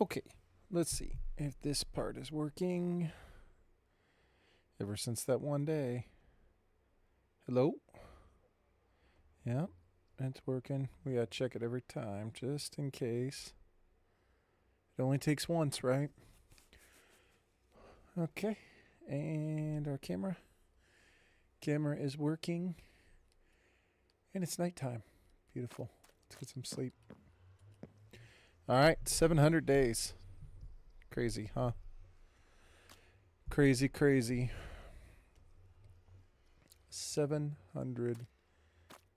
Okay, let's see if this part is working. Ever since that one day. Hello? Yeah, it's working. We gotta check it every time, just in case. It only takes once, right? Okay, and our camera. Camera is working. And it's nighttime. Beautiful. Let's get some sleep. Alright, 700 days. Crazy, huh? Crazy, crazy. 700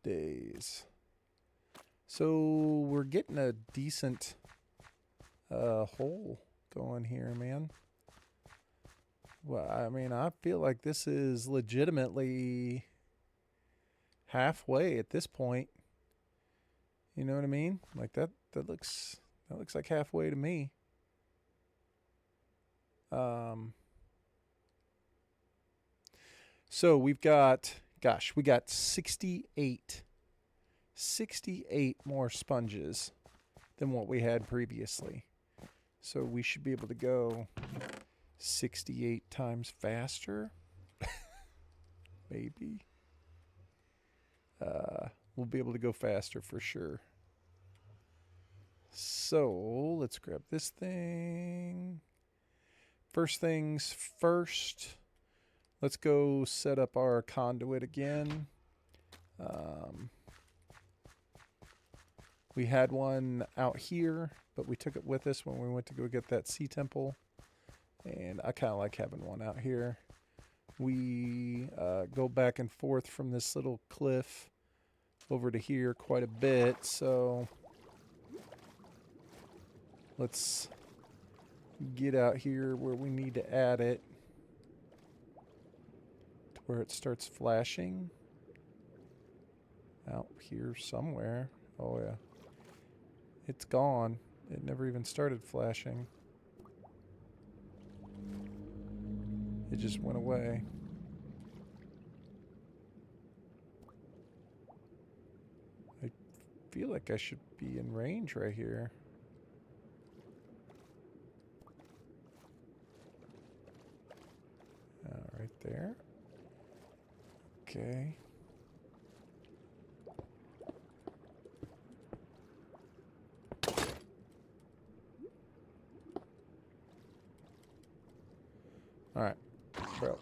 days. So we're getting a decent hole going here, man. Well, I mean, I feel like this is legitimately halfway at this point. You know what I mean? Like that looks like halfway to me. So we've got, we got 68 more sponges than what we had previously. So we should be able to go 68 times faster. Maybe. We'll be able to go faster for sure. So let's grab this thing. First things first. Let's go set up our conduit again. We had one out here, but we took it with us when we went to go get that sea temple. And I kind of like having one out here. We go back and forth from this little cliff over to here quite a bit. So let's get out here where we need to add it. To where it starts flashing. Out here somewhere. Oh yeah. It's gone. It never even started flashing. It just went away. I feel like I should be in range right here. Right there. Okay. Alright, bro.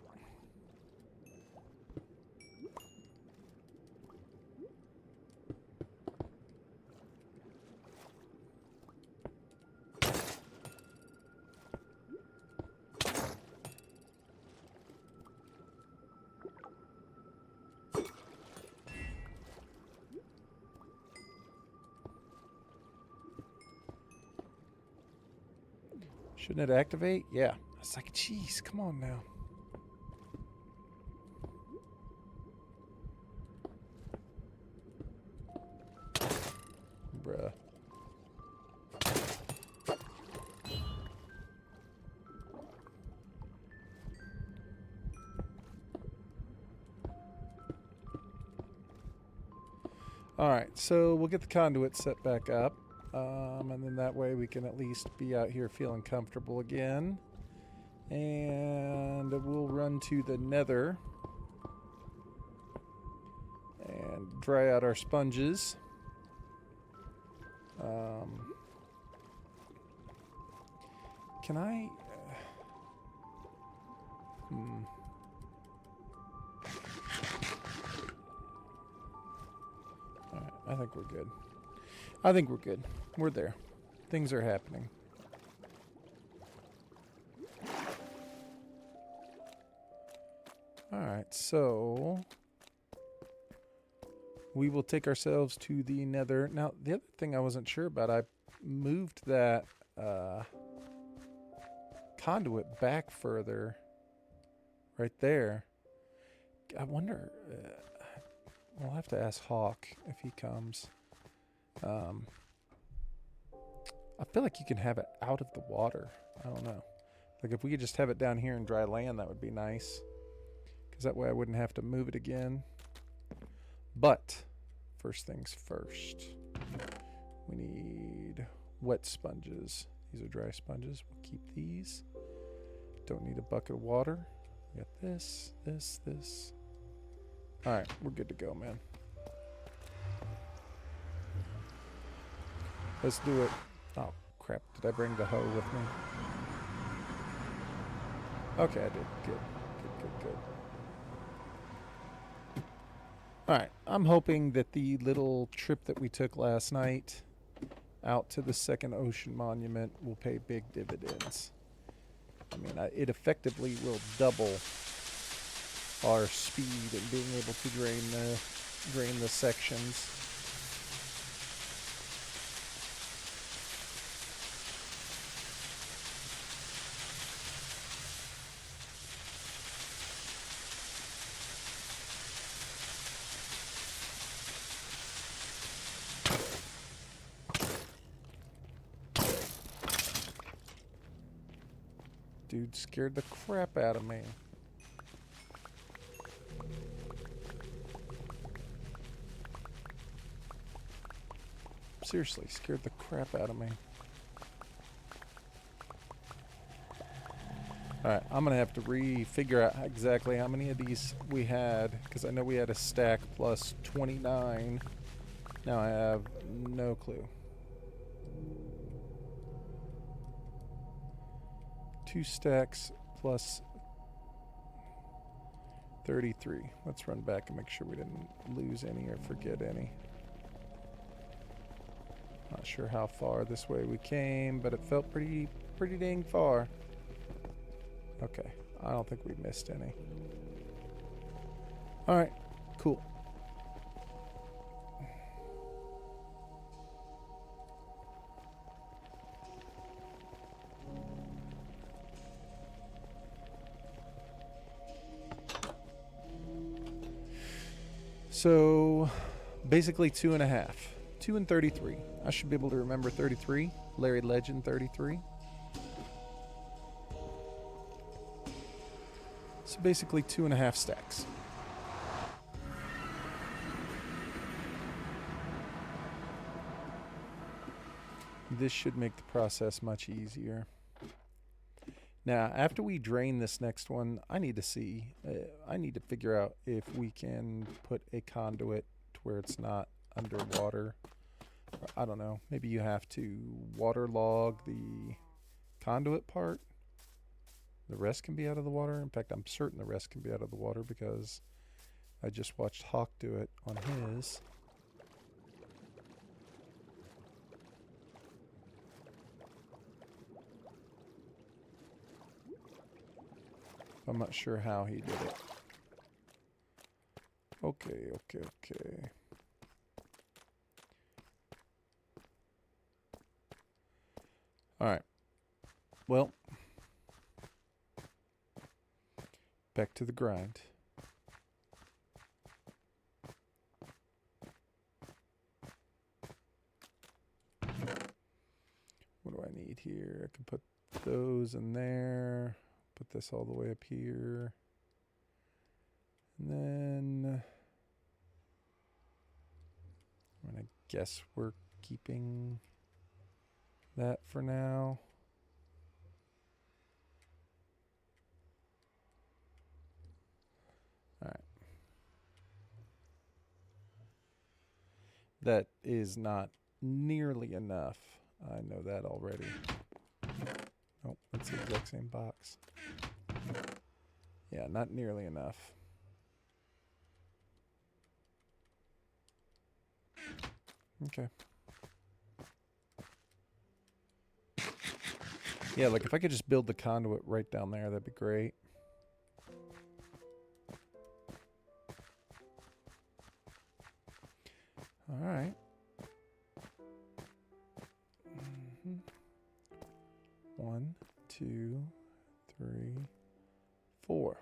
Shouldn't it activate? Yeah. It's like, jeez, come on now. Bruh. Alright, so we'll get the conduit set back up. And then that way we can at least be out here feeling comfortable again. And we'll run to the nether and dry out our sponges. Can I... Alright, I think we're good. I think we're good. We're there. Things are happening. Alright, so... we will take ourselves to the nether. Now, the other thing I wasn't sure about, I moved that conduit back further. Right there. I wonder... we'll have to ask Hawk if he comes. I feel like you can have it out of the water. I don't know. Like if we could just have it down here in dry land, that would be nice. Because that way I wouldn't have to move it again. But, first things first. We need wet sponges. These are dry sponges. We'll keep these. Don't need a bucket of water. We got this, this. Alright, we're good to go, man. Let's do it. Oh, crap. Did I bring the hoe with me? Okay, I did. Good. Alright, I'm hoping that the little trip that we took last night out to the second ocean monument will pay big dividends. I mean, it effectively will double our speed in being able to drain the sections. Dude scared the crap out of me. Seriously, scared the crap out of me. Alright, I'm going to have to figure out exactly how many of these we had, because I know we had a stack plus 29. Now I have no clue. 2 stacks plus 33. Let's run back and make sure we didn't lose any or forget any. Not sure how far this way we came, but it felt pretty dang far. Okay, I don't think we missed any. Alright, cool. So, basically 2.5. 2 and 33. I should be able to remember 33. Larry Legend 33. So basically 2.5 stacks. This should make the process much easier. Now, after we drain this next one, I need to figure out if we can put a conduit to where it's not underwater. I don't know. Maybe you have to waterlog the conduit part. The rest can be out of the water. In fact, I'm certain the rest can be out of the water because I just watched Hawk do it on his. I'm not sure how he did it. Okay. Alright. Well, back to the grind. What do I need here? I can put those in there. Put this all the way up here. And then I'm going to guess we're keeping that for now. All right. That is not nearly enough. I know that already. Nope, that's the exact same box. Yeah, not nearly enough. Okay. Yeah, like if I could just build the conduit right down there, that'd be great. All right. 1, 2, 3, 4.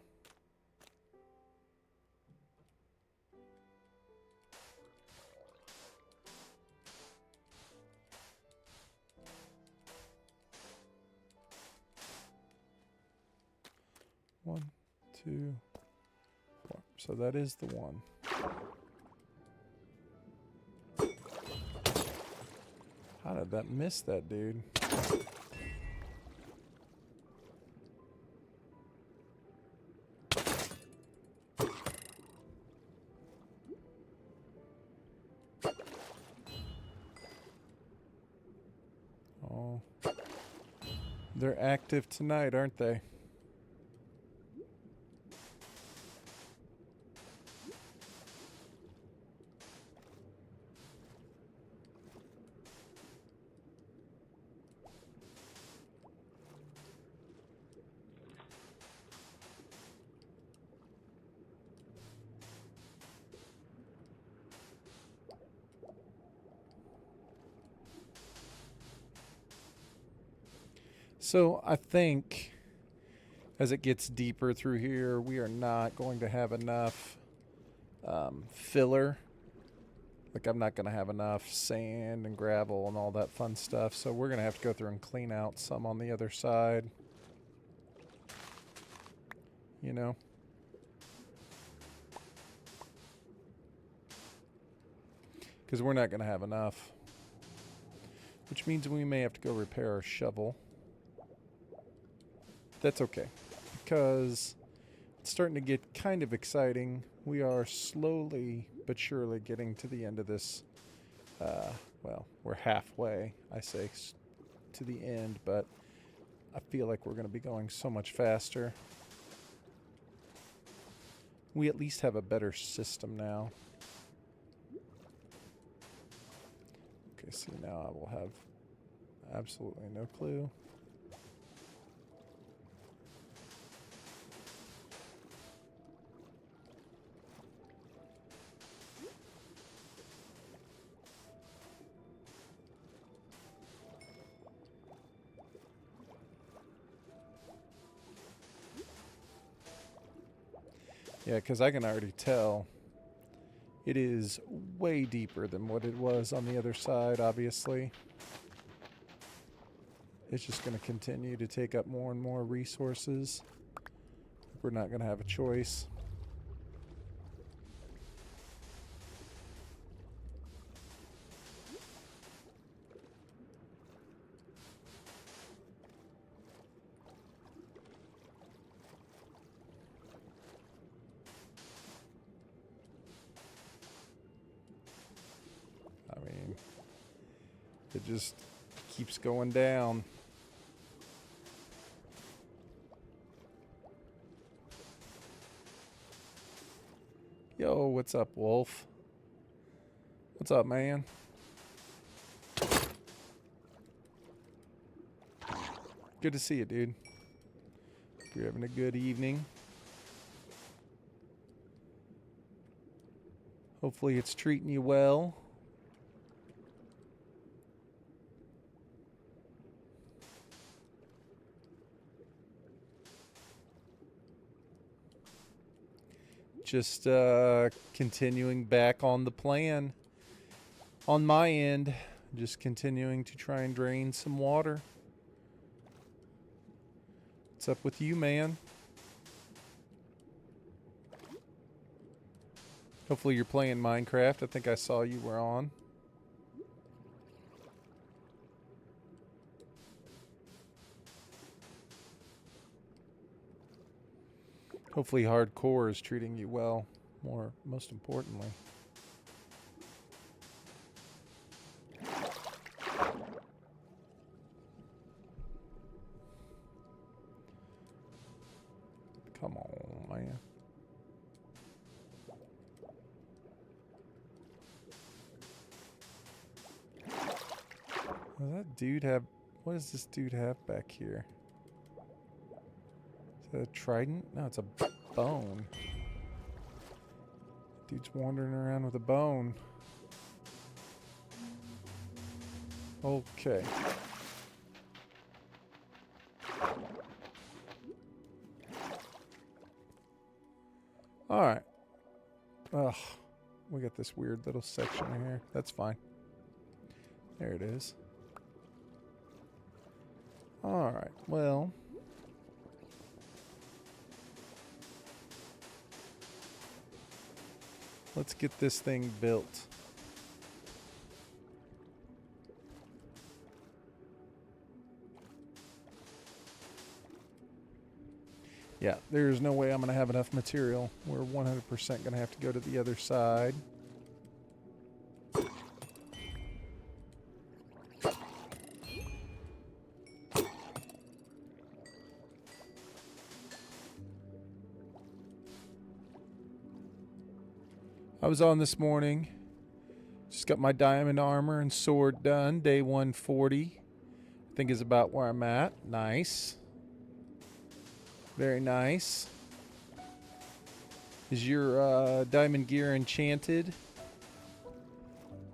One, 2, 4. So that is the one. How did that miss that dude? They're active tonight, aren't they? So I think as it gets deeper through here, we are not going to have enough filler. Like, I'm not going to have enough sand and gravel and all that fun stuff. So we're going to have to go through and clean out some on the other side. You know? Because we're not going to have enough. Which means we may have to go repair our shovel. That's okay. Because it's starting to get kind of exciting. We are slowly but surely getting to the end of this. Well, we're halfway, I say, to the end, but I feel like we're going to be going so much faster. We at least have a better system now. Okay, see, now I will have absolutely no clue. Yeah, because I can already tell it is way deeper than what it was on the other side, obviously. It's just going to continue to take up more and more resources. We're not going to have a choice. I mean, it just keeps going down. Yo, what's up, Wolf? What's up, man? Good to see you, dude. Hope you're having a good evening. Hopefully it's treating you well. Just continuing back on the plan. On my end, just continuing to try and drain some water. What's up with you, man? Hopefully you're playing Minecraft. I think I saw you were on. Hopefully hardcore is treating you well, most importantly. Come on, man. Does that dude have... What does this dude have back here? Is that a trident? No, it's a bone. Dude's wandering around with a bone. Okay. Alright. Ugh. We got this weird little section here. That's fine. There it is. Alright, well... let's get this thing built. Yeah, there's no way I'm going to have enough material. We're 100% going to have to go to the other side. I was on this morning. Just got my diamond armor and sword done. Day 140. I think is about where I'm at. Nice. Very nice. Is your diamond gear enchanted?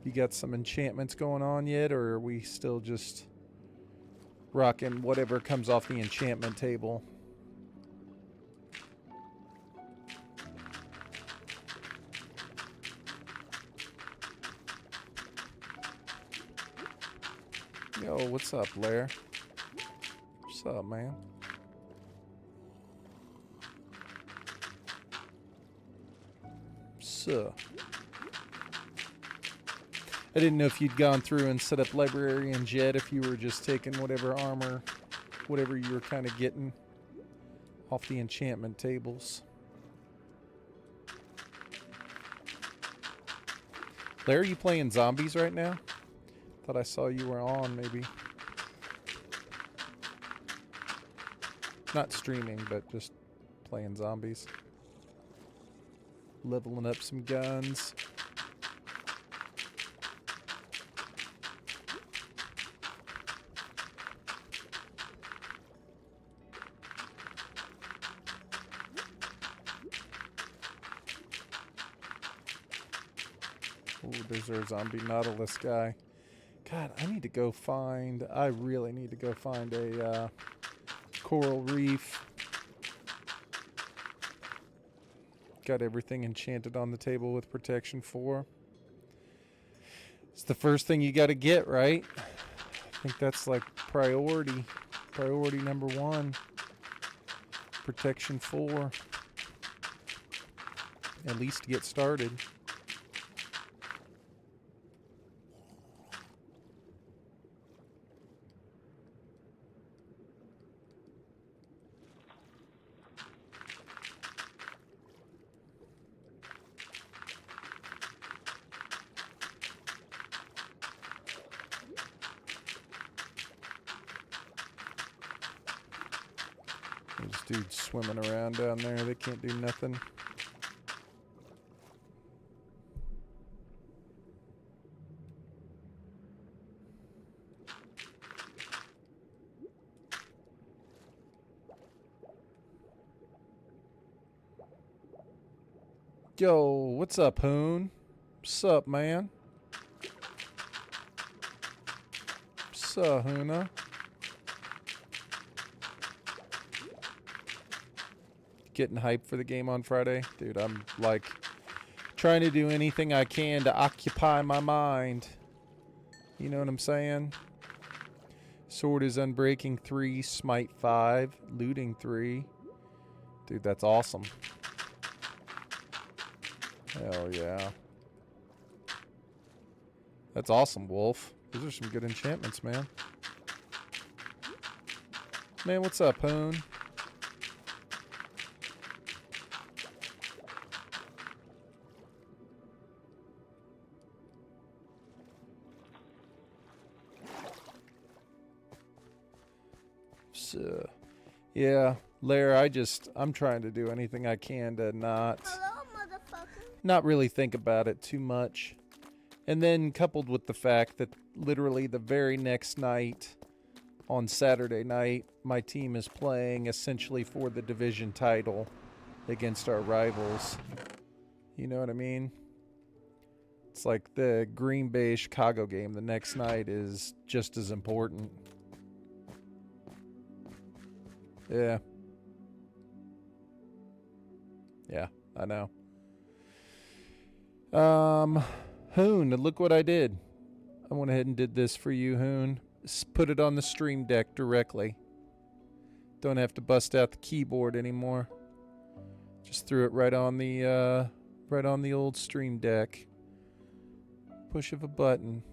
You got some enchantments going on yet, or are we still just rocking whatever comes off the enchantment table? Yo, what's up, Blair? What's up, man? So, I didn't know if you'd gone through and set up librarian jet, if you were just taking whatever armor, whatever you were kind of getting off the enchantment tables. Blair, are you playing zombies right now? Thought I saw you were on, maybe. Not streaming, but just playing zombies. Leveling up some guns. Ooh, there's our zombie Nautilus guy. God, I really need to go find a coral reef. Got everything enchanted on the table with protection 4. It's the first thing you got to get, right? I think that's like priority. Priority number 1. Protection 4. At least to get started. Those dudes swimming around down there, they can't do nothing. Yo, what's up, Hoon? What's up, man? What's up, Hoona? Getting hyped for the game on Friday? Dude, I'm like trying to do anything I can to occupy my mind. You know what I'm saying? Sword is Unbreaking 3, Smite 5, Looting 3. Dude, that's awesome. Hell yeah. That's awesome, Wolf. Those are some good enchantments, man. Man, what's up, Hoon? So, yeah, Lair, I'm trying to do anything I can to not really think about it too much. And then coupled with the fact that literally the very next night, on Saturday night, my team is playing essentially for the division title against our rivals. You know what I mean? It's like the Green Bay-Chicago game the next night is just as important. Yeah. Yeah, I know. Hoon, look what I did. I went ahead and did this for you, Hoon. Put it on the stream deck directly. Don't have to bust out the keyboard anymore. Just threw it right on the old stream deck. Push of a button.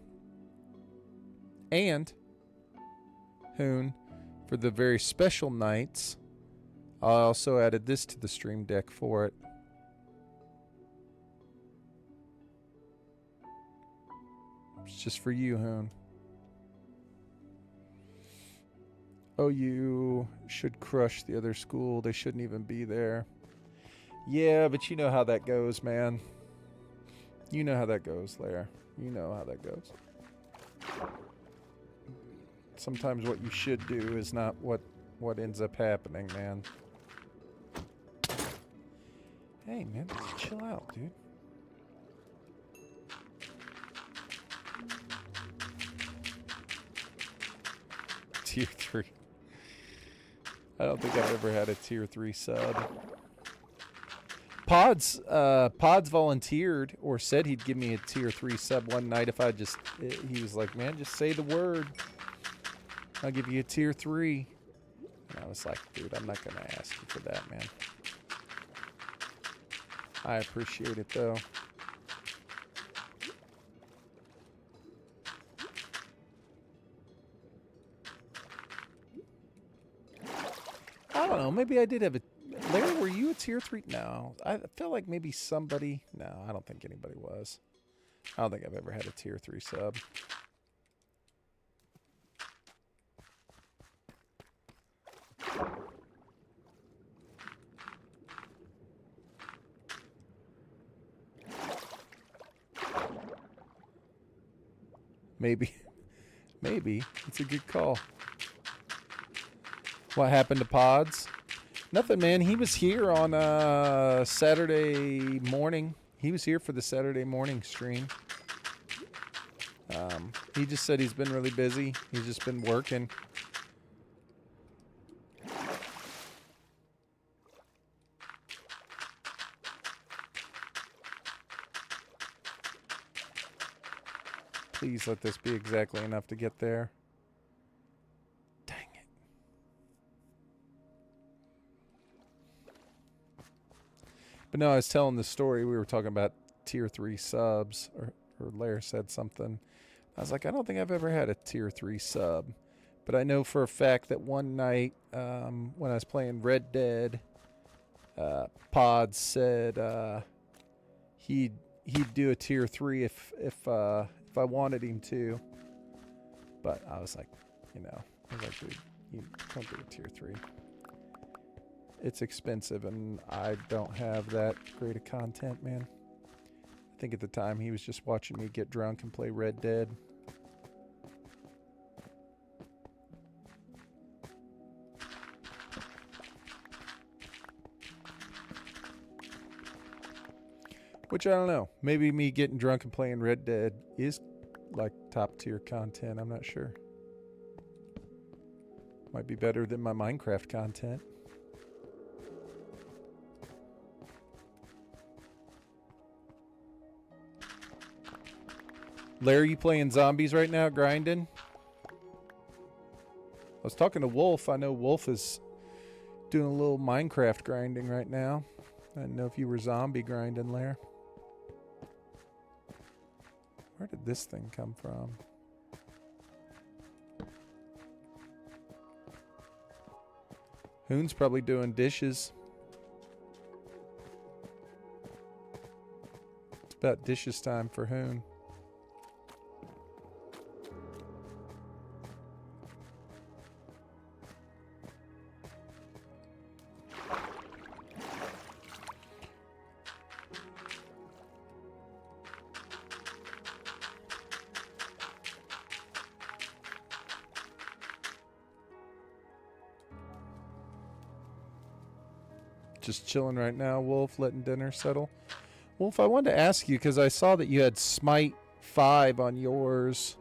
And Hoon, for the very special nights, I also added this to the stream deck for it. It's just for you, Hoon. Oh, you should crush the other school. They shouldn't even be there. Yeah, but you know how that goes, man. You know how that goes, Lair. You know how that goes. Sometimes what you should do is not what ends up happening, man. Hey, man, just chill out, dude. Tier 3. I don't think I've ever had a tier 3 sub. Pods volunteered or said he'd give me a tier 3 sub one night if I just... He was like, man, just say the word. I'll give you a tier 3. And I was like, dude, I'm not going to ask you for that, man. I appreciate it, though. I don't know. Maybe I did have a... Larry, were you a tier 3? No. I feel like maybe somebody... No, I don't think anybody was. I don't think I've ever had a tier 3 sub. Maybe. Maybe. It's a good call. What happened to Pods? Nothing, man. He was here on Saturday morning. He was here for the Saturday morning stream. He just said he's been really busy. He's just been working. Please let this be exactly enough to get there. Dang it. But no, I was telling the story. We were talking about tier 3 subs, or Lair said something. I was like, I don't think I've ever had a tier 3 sub. But I know for a fact that one night when I was playing Red Dead, Pod said he'd do a tier 3 if I wanted him to. But I was like, dude, you don't do a tier 3. It's expensive, and I don't have that great of content, man. I think at the time he was just watching me get drunk and play Red Dead. Which I don't know. Maybe me getting drunk and playing Red Dead is like top tier content. I'm not sure. Might be better than my Minecraft content. Larry, you playing zombies right now, grinding? I was talking to Wolf. I know Wolf is doing a little Minecraft grinding right now. I didn't know if you were zombie grinding, Larry. Where did this thing come from? Hoon's probably doing dishes. It's about dishes time for Hoon. Just chilling right now, Wolf, letting dinner settle. Wolf, I wanted to ask you, because I saw that you had Smite 5 on yours.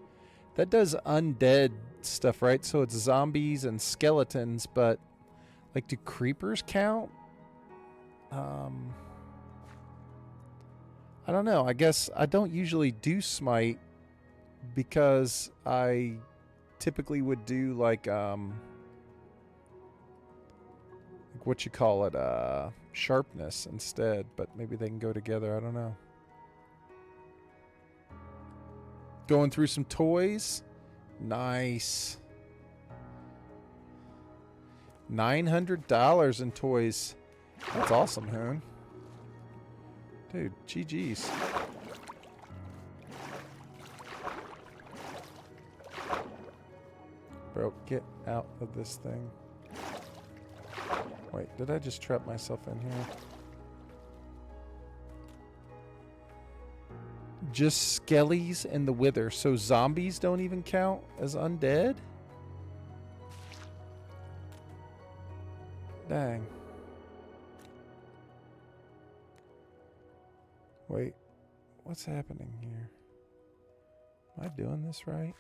That does undead stuff, right? So it's zombies and skeletons, but, like, do creepers count? I don't know. I guess I don't usually do Smite because I typically would do, like what you call it, sharpness instead, but maybe they can go together. I don't know. Going through some toys. Nice. $900 in toys. That's awesome, Hoon. Dude, GG's. Bro, get out of this thing. Wait, did I just trap myself in here? Just skellies and the wither. So zombies don't even count as undead? Dang. Wait. What's happening here? Am I doing this right?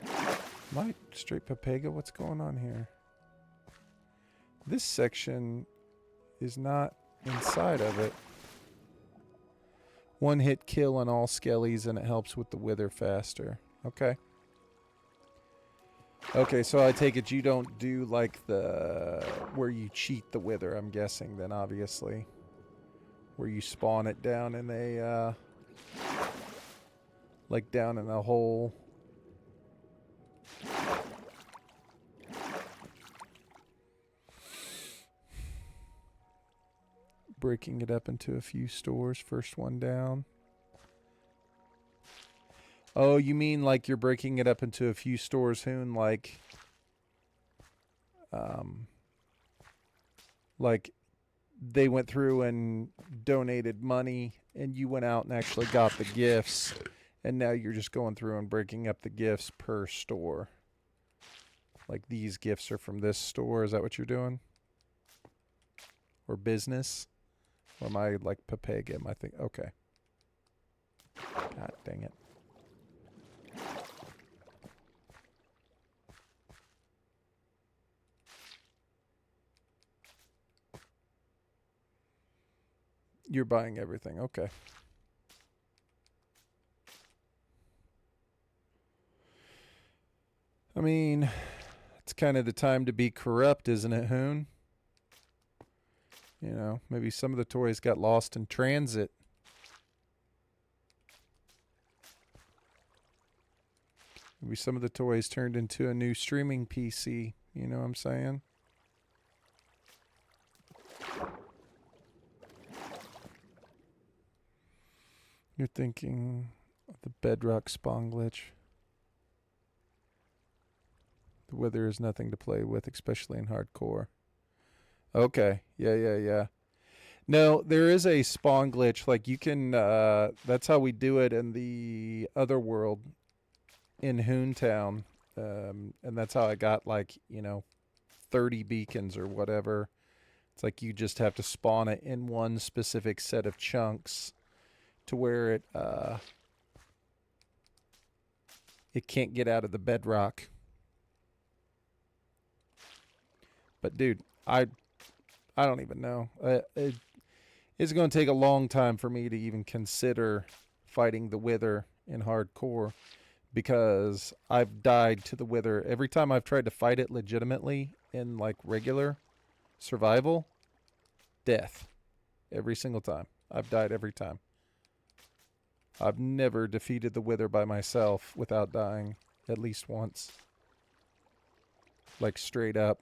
Am I straight Papega? What's going on here? This section is not inside of it. One hit kill on all skellies and it helps with the wither faster. Okay. Okay, so I take it you don't do like the where you cheat the wither, I'm guessing then obviously. Where you spawn it down in a like down in a hole. Breaking it up into a few stores, first one down. Oh, you mean like you're breaking it up into a few stores, Hoon, like they went through and donated money and you went out and actually got the gifts and now you're just going through and breaking up the gifts per store. Like these gifts are from this store, is that what you're doing? Or business? Or am I like Papega? Am I think okay. God dang it. You're buying everything, okay. I mean, it's kind of the time to be corrupt, isn't it, Hoon? You know, maybe some of the toys got lost in transit. Maybe some of the toys turned into a new streaming PC. You know what I'm saying? You're thinking of the Bedrock spawn glitch. The wither is nothing to play with, especially in hardcore. Okay. Yeah. No, there is a spawn glitch. Like you can, that's how we do it in the other world in Hoontown. And that's how I got 30 beacons or whatever. It's like you just have to spawn it in one specific set of chunks to where it can't get out of the bedrock. But dude, I don't even know. It's going to take a long time for me to even consider fighting the wither in hardcore because I've died to the wither every time I've tried to fight it legitimately in like regular survival. Death. Every single time. I've died every time. I've never defeated the wither by myself without dying at least once. Like straight up.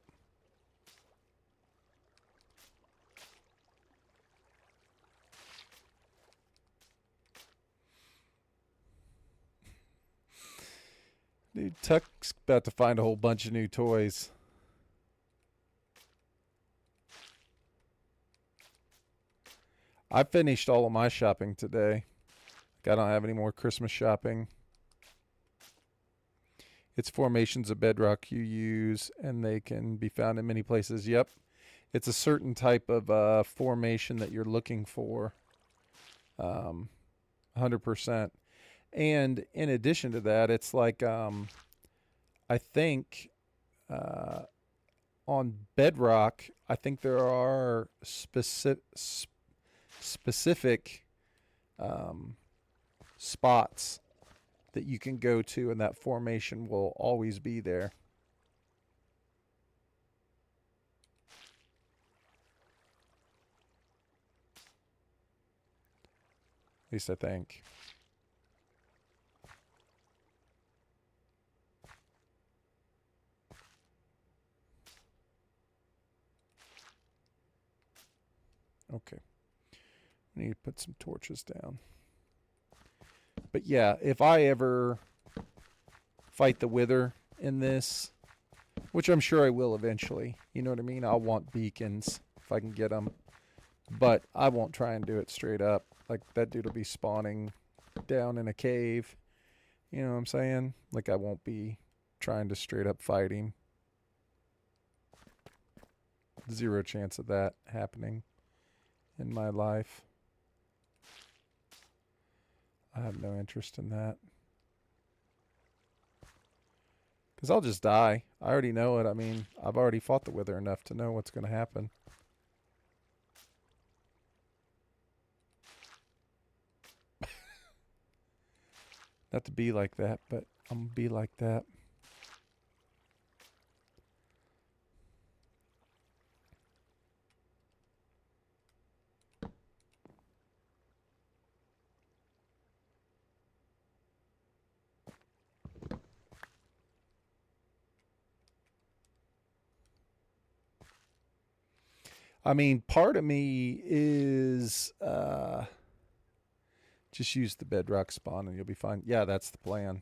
Dude, Tuck's about to find a whole bunch of new toys. I finished all of my shopping today. I don't have any more Christmas shopping. It's formations of bedrock you use, and they can be found in many places. Yep. It's a certain type of formation that you're looking for. 100%. And in addition to that, it's like, I think on Bedrock, I think there are specific spots that you can go to, and that formation will always be there. At least I think. Okay. I need to put some torches down. But yeah, if I ever fight the wither in this, which I'm sure I will eventually. You know what I mean? I'll want beacons if I can get them, but I won't try and do it straight up. Like that dude will be spawning down in a cave. You know what I'm saying? Like I won't be trying to straight up fight him. Zero chance of that happening in my life. I have no interest in that. Because I'll just die. I already know it. I mean, I've already fought the Wither enough to know what's going to happen. Not to be like that, but I'm going to be like that. I mean, part of me is just use the bedrock spawn and you'll be fine. Yeah, that's the plan.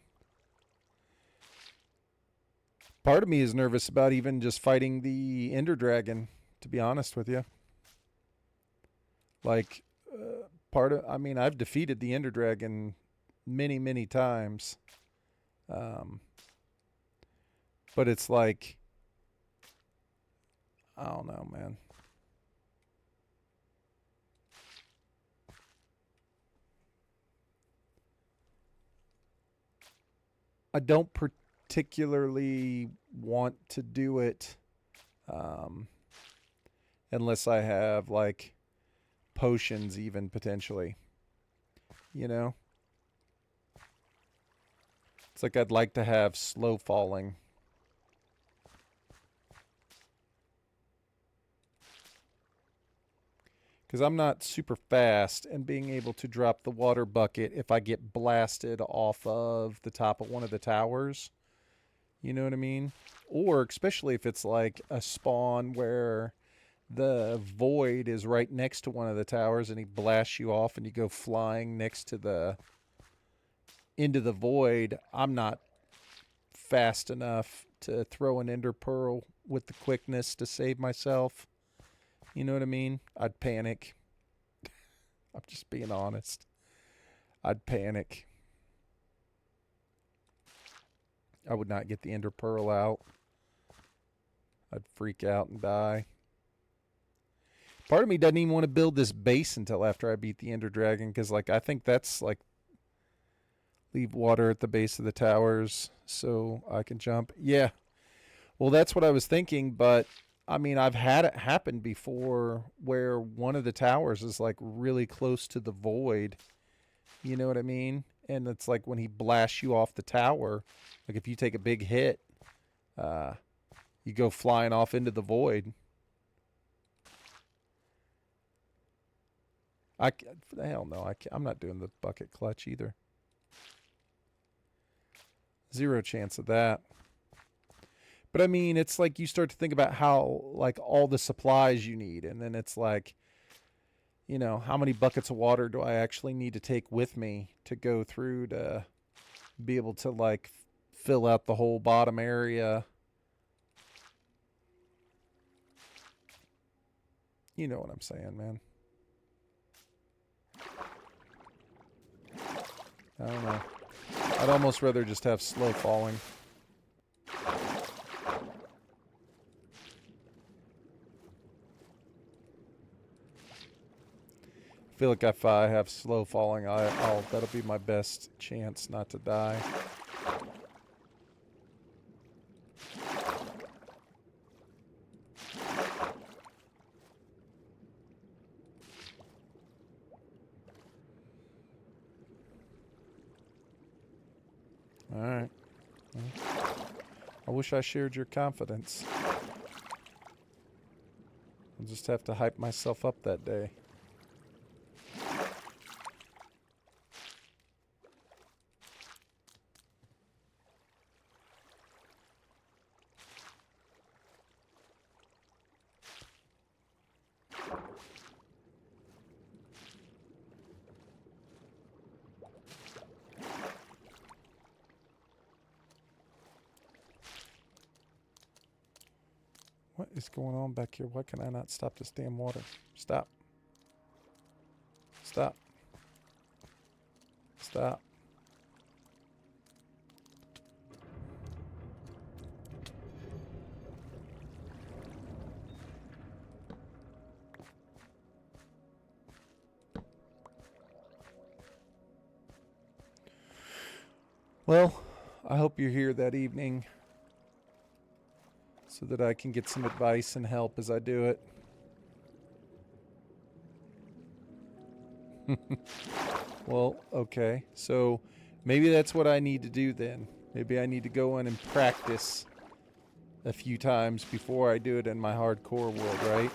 Part of me is nervous about even just fighting the Ender Dragon, to be honest with you. Like, I mean, I've defeated the Ender Dragon many, many times. But it's like, I don't know, man. I don't particularly want to do it unless I have like potions even potentially. You know? It's like I'd like to have slow falling. Because I'm not super fast, and being able to drop the water bucket if I get blasted off of the top of one of the towers. You know what I mean? Or especially if it's like a spawn where the void is right next to one of the towers and he blasts you off and you go flying next to the into the void. I'm not fast enough to throw an ender pearl with the quickness to save myself. You know what I mean? I'd panic. I'm just being honest. I'd panic. I would not get the ender pearl out. I'd freak out and die. Part of me doesn't even want to build this base until after I beat the ender dragon, because like I think that's like leave water at the base of the towers so I can jump. Yeah. Well, that's what I was thinking, but I mean, I've had it happen before where one of the towers is like really close to the void. You know what I mean? And it's like when he blasts you off the tower, like if you take a big hit, you go flying off into the void. Hell no, I'm not doing the bucket clutch either. Zero chance of that. But I mean, it's like you start to think about how like all the supplies you need, and then it's like, you know, how many buckets of water do I actually need to take with me to go through to be able to like fill out the whole bottom area? You know what I'm saying, man. I don't know. I'd almost rather just have slow falling. I feel like if I have slow falling, that'll be my best chance not to die. All right. Well, I wish I shared your confidence. I'll just have to hype myself up that day. What is going on back here? Why can I not stop this damn water? Stop. Stop. Stop. Well, I hope you're here that evening so that I can get some advice and help as I do it. Well, okay. So maybe that's what I need to do then. Maybe I need to go in and practice a few times before I do it in my hardcore world, right?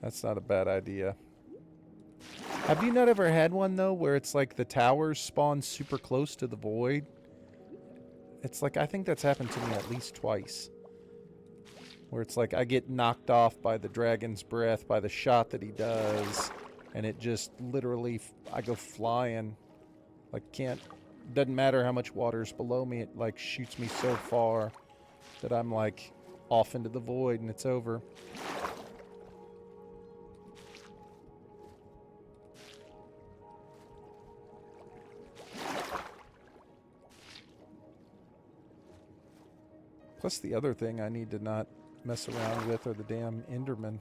That's not a bad idea. Have you not ever had one, though, where it's like the towers spawn super close to the void? It's like, I think that's happened to me at least twice. Where it's like I get knocked off by the dragon's breath, by the shot that he does, and it just literally, I go flying. Like, doesn't matter how much water's below me, it like shoots me so far that I'm like off into the void and it's over. Plus the other thing I need to not mess around with are the damn Endermen.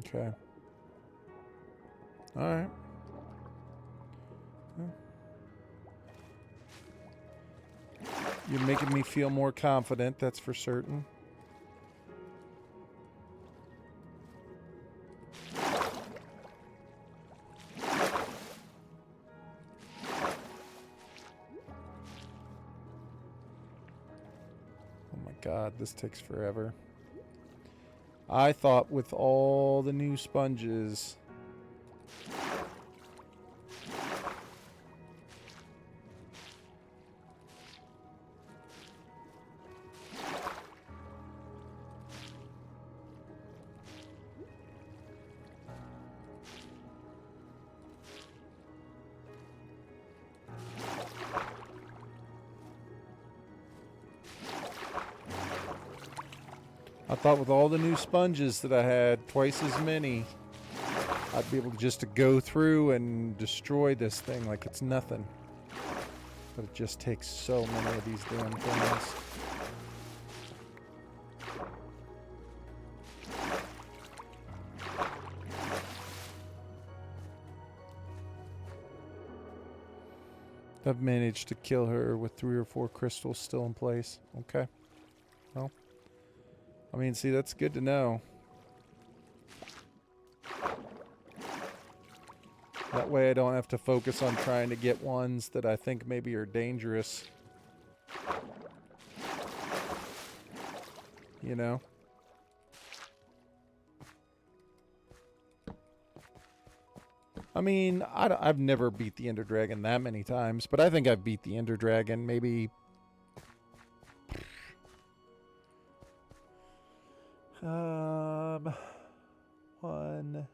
Okay. Alright. You're making me feel more confident, that's for certain. Oh my god, this takes forever. I thought with all the new sponges... I thought with all the new sponges that I had, twice as many, I'd be able just to go through and destroy this thing like it's nothing. But it just takes so many of these damn things. I've managed to kill her with 3 or 4 crystals still in place. Okay. Well, I mean, see, that's good to know. That way I don't have to focus on trying to get ones that I think maybe are dangerous. You know? I mean, I've never beat the Ender Dragon that many times, but I think I've beat the Ender Dragon maybe... one...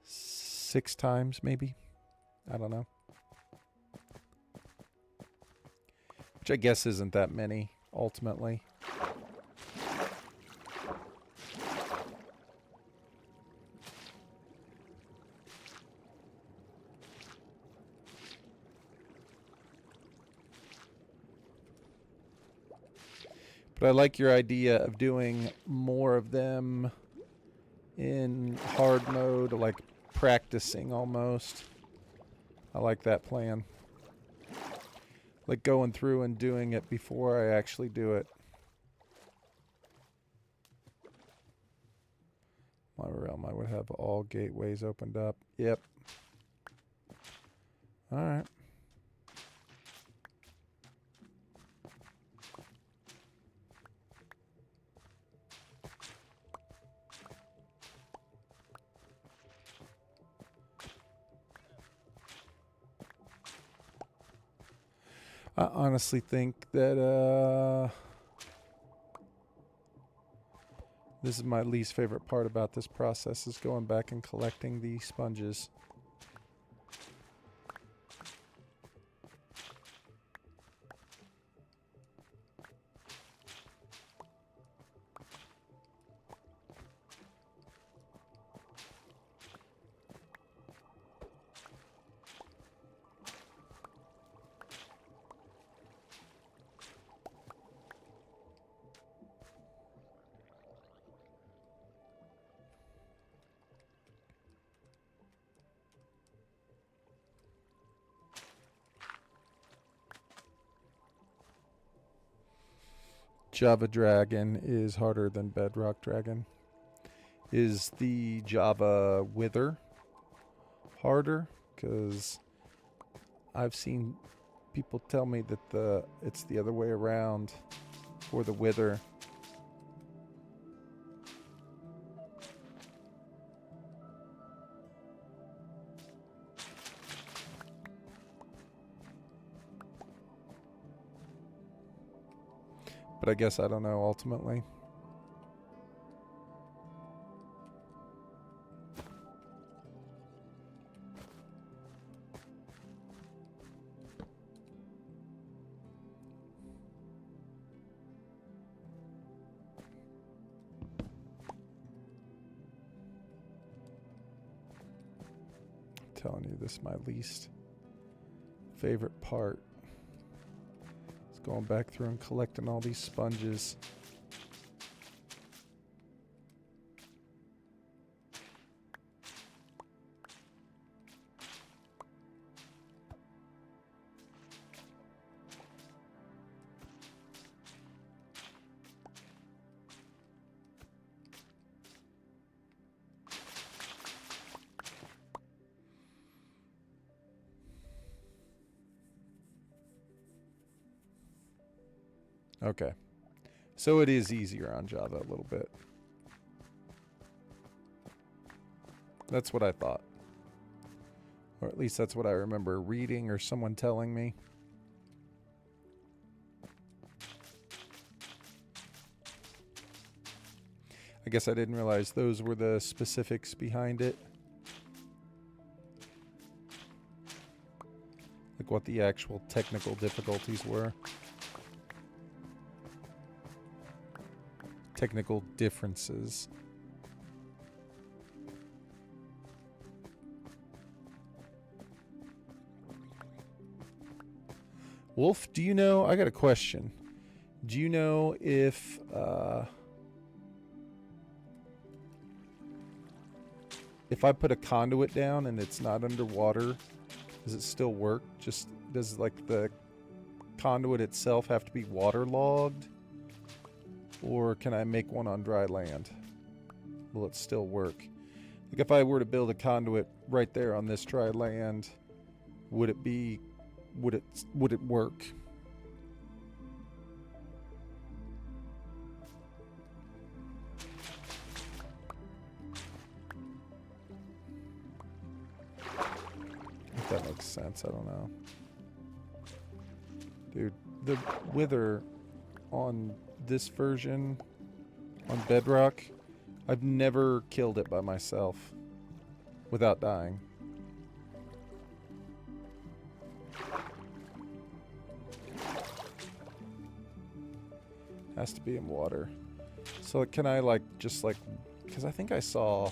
6 times, maybe. I don't know. Which I guess isn't that many, ultimately. But I like your idea of doing more of them in hard mode, like practicing almost. I like that plan. Like going through and doing it before I actually do it. My realm, I would have all gateways opened up. Yep. Alright. I honestly think that this is my least favorite part about this process, is going back and collecting the sponges. Java Dragon is harder than Bedrock Dragon. Is the Java Wither harder? Because I've seen people tell me that it's the other way around for the Wither. But I guess I don't know ultimately. I'm telling you, this is my least favorite part. It's going back through and collecting all these sponges. Okay. So it is easier on Java a little bit. That's what I thought. Or at least that's what I remember reading or someone telling me. I guess I didn't realize those were the specifics behind it. Like what the actual technical difficulties were. Technical differences. Wolf, do you know, I got a question. Do you know if I put a conduit down and it's not underwater, does it still work? Just does like the conduit itself have to be waterlogged? Or can I make one on dry land? Will it still work? Like if I were to build a conduit right there on this dry land, would it work? If that makes sense, I don't know. Dude, the Wither on this version on Bedrock, I've never killed it by myself without dying. Has to be in water. So can I like just like, because I think I saw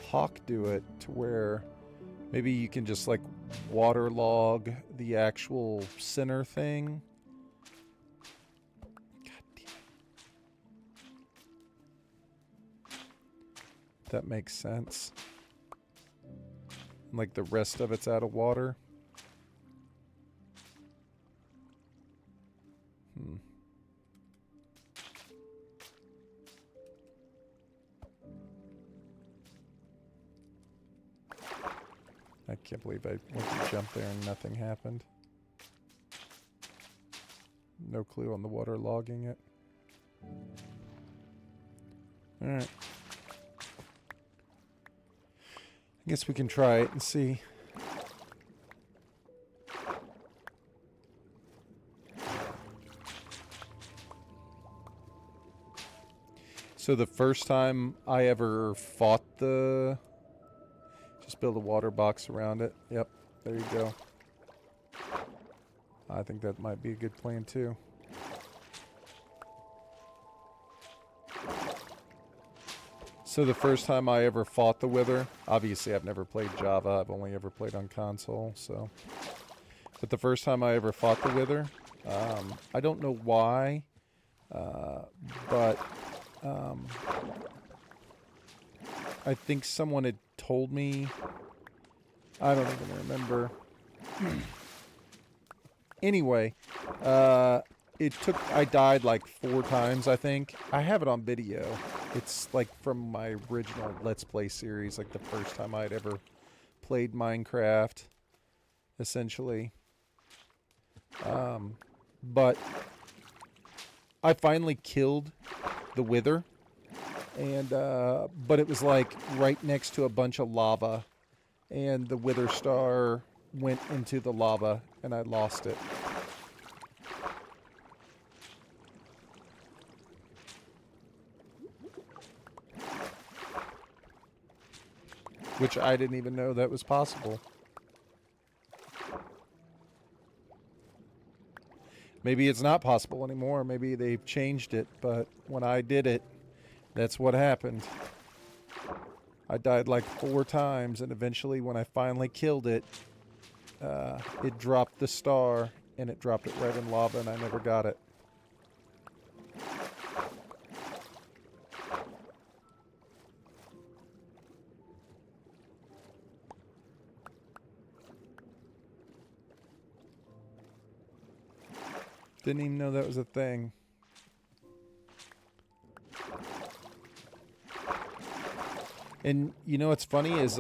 Hawk do it to where maybe you can just like waterlog the actual center thing. That makes sense. Like the rest of it's out of water. I can't believe I went to jump there and nothing happened. No clue on the water logging it. Alright. I guess we can try it and see. So the first time I ever fought the... Just build a water box around it. Yep, there you go. I think that might be a good plan too. So the first time I ever fought the Wither, obviously I've never played Java, I've only ever played on console, so... But the first time I ever fought the Wither, I don't know why, but I think someone had told me, I don't even remember. Anyway, I died like 4 times, I think. I have it on video. It's like from my original Let's Play series, like the first time I'd ever played Minecraft, essentially. But I finally killed the Wither, and but it was like right next to a bunch of lava, and the Wither star went into the lava, and I lost it. Which I didn't even know that was possible. Maybe it's not possible anymore. Maybe they've changed it. But when I did it, that's what happened. I died like 4 times. And eventually when I finally killed it, it dropped the star. And it dropped it right in lava. And I never got it. Didn't even know that was a thing. And you know what's funny is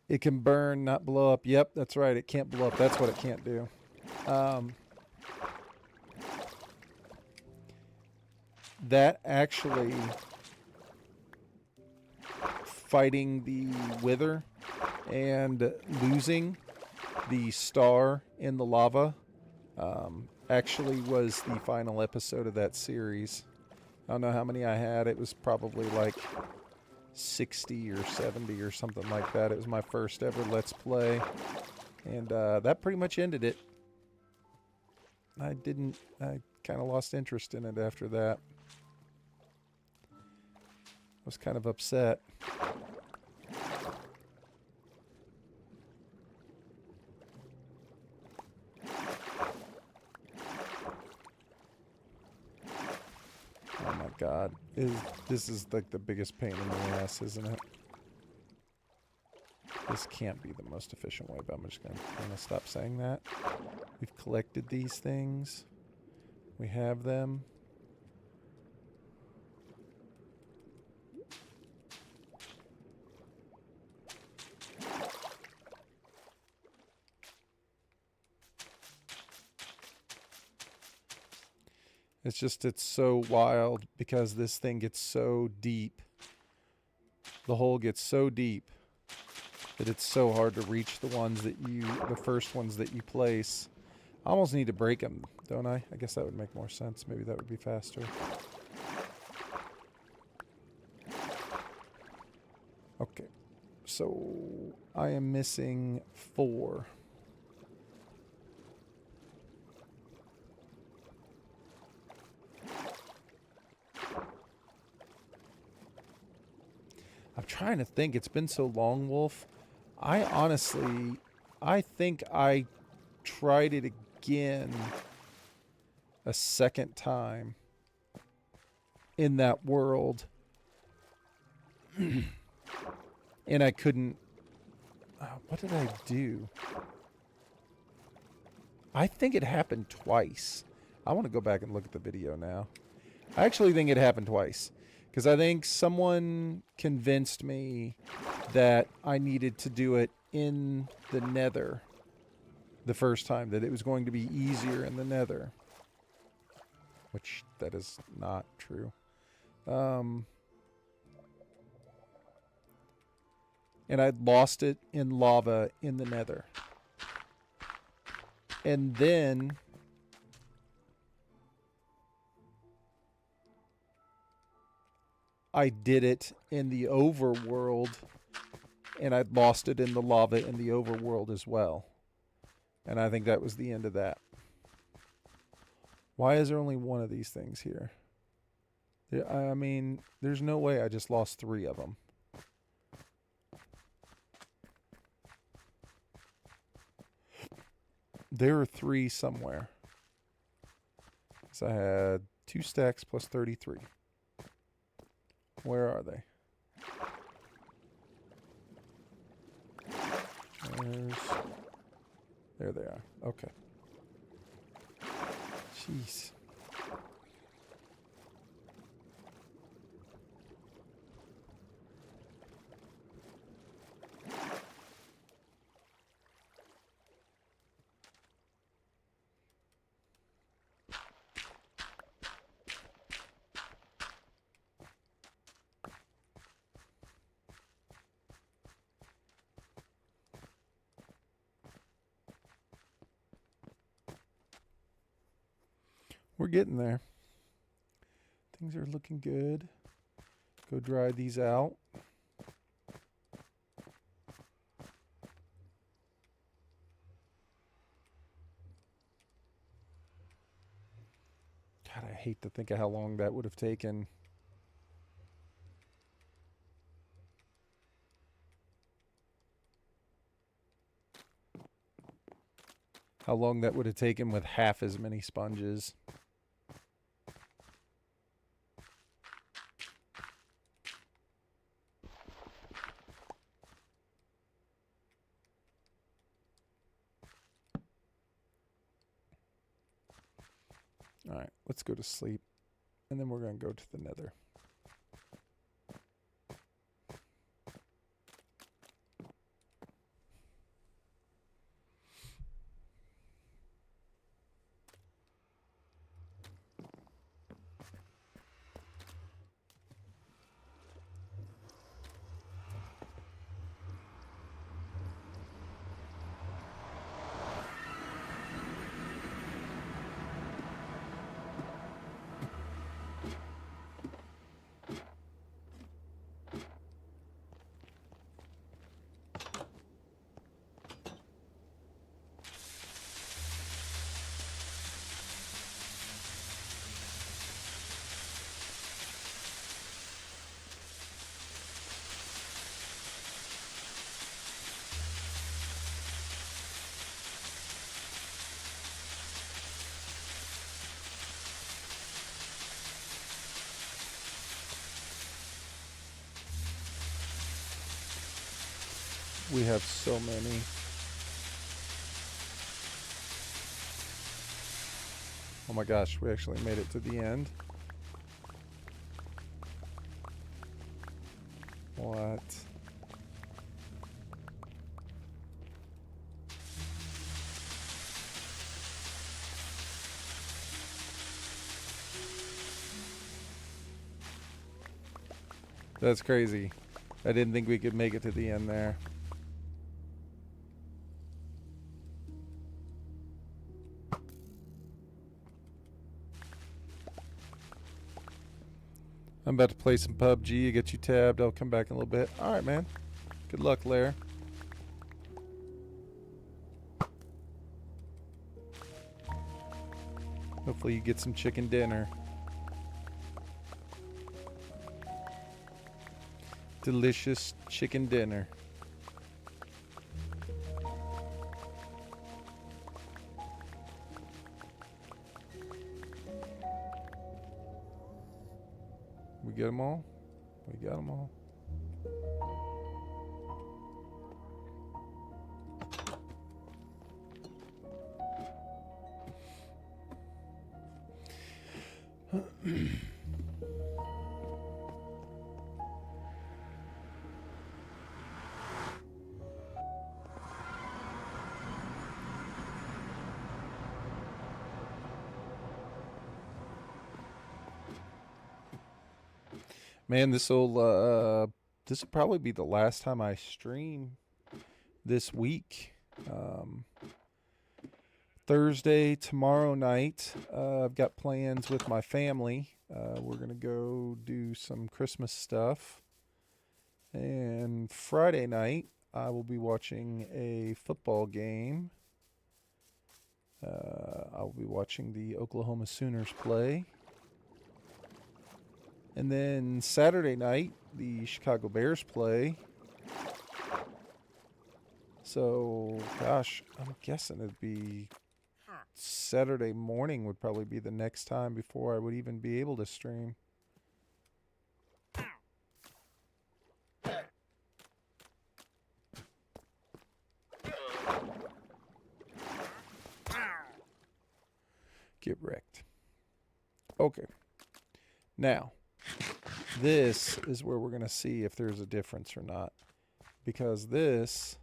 it can burn, not blow up. Yep, that's right. It can't blow up. That's what it can't do. That actually, fighting the Wither and losing the star in the lava actually was the final episode of that series. I don't know how many I had. It was probably like 60 or 70 or something like that. It was my first ever Let's Play. And that pretty much ended it. I kind of lost interest in it after that. I was kind of upset. Oh my god. This is like the biggest pain in the ass, isn't it? This can't be the most efficient way, but I'm just going to stop saying that. We've collected these things. We have them. It's so wild because this thing gets so deep. The hole gets so deep that it's so hard to reach the first ones that you place. I almost need to break them, don't I? I guess that would make more sense. Maybe that would be faster. Okay. So I am missing 4. I'm trying to think. It's been so long, Wolf. I think I tried it again a second time in that world. And I couldn't... what did I do? I think it happened twice. I want to go back and look at the video now. I actually think it happened twice. Because I think someone convinced me that I needed to do it in the Nether the first time, that it was going to be easier in the Nether. Which, that is not true. And I'd lost it in lava in the Nether. And then I did it in the overworld, and I'd lost it in the lava in the overworld as well. And I think that was the end of that. Why is there only one of these things here? I mean, there's no way I just lost 3 of them. There are 3 somewhere. So I had 2 stacks plus 33. Where are they? There they are. Okay. Jeez. We're getting there. Things are looking good. Go dry these out. God, I hate to think of how long that would have taken. How long that would have taken with half as many sponges. All right, let's go to sleep. And then we're going to go to the nether. We have so many. Oh my gosh, we actually made it to the end. What? That's crazy. I didn't think we could make it to the end there. I'm about to play some PUBG, get you tabbed. I'll come back in a little bit. Alright, man. Good luck, Lair. Hopefully you get some chicken dinner. Delicious chicken dinner. We get them all? We got them all. Man, this will probably be the last time I stream this week. Thursday, tomorrow night, I've got plans with my family. We're going to go do some Christmas stuff. And Friday night, I will be watching a football game. I'll be watching the Oklahoma Sooners play. And then Saturday night, the Chicago Bears play. So, gosh, I'm guessing it'd be Saturday morning would probably be the next time before I would even be able to stream. Get wrecked. Okay. Now, this is where we're going to see if there's a difference or not. Because this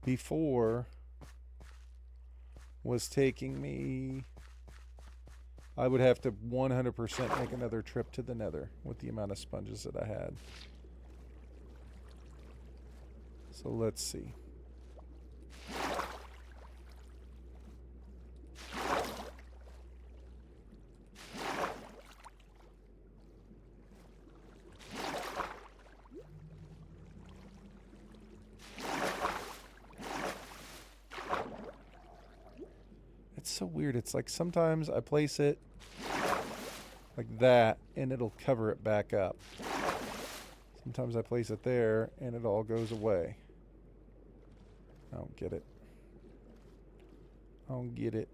before was taking me, I would have to 100% make another trip to the Nether with the amount of sponges that I had. So let's see. It's so weird. It's like sometimes I place it like that and it'll cover it back up. Sometimes I place it there and it all goes away. I don't get it. I don't get it.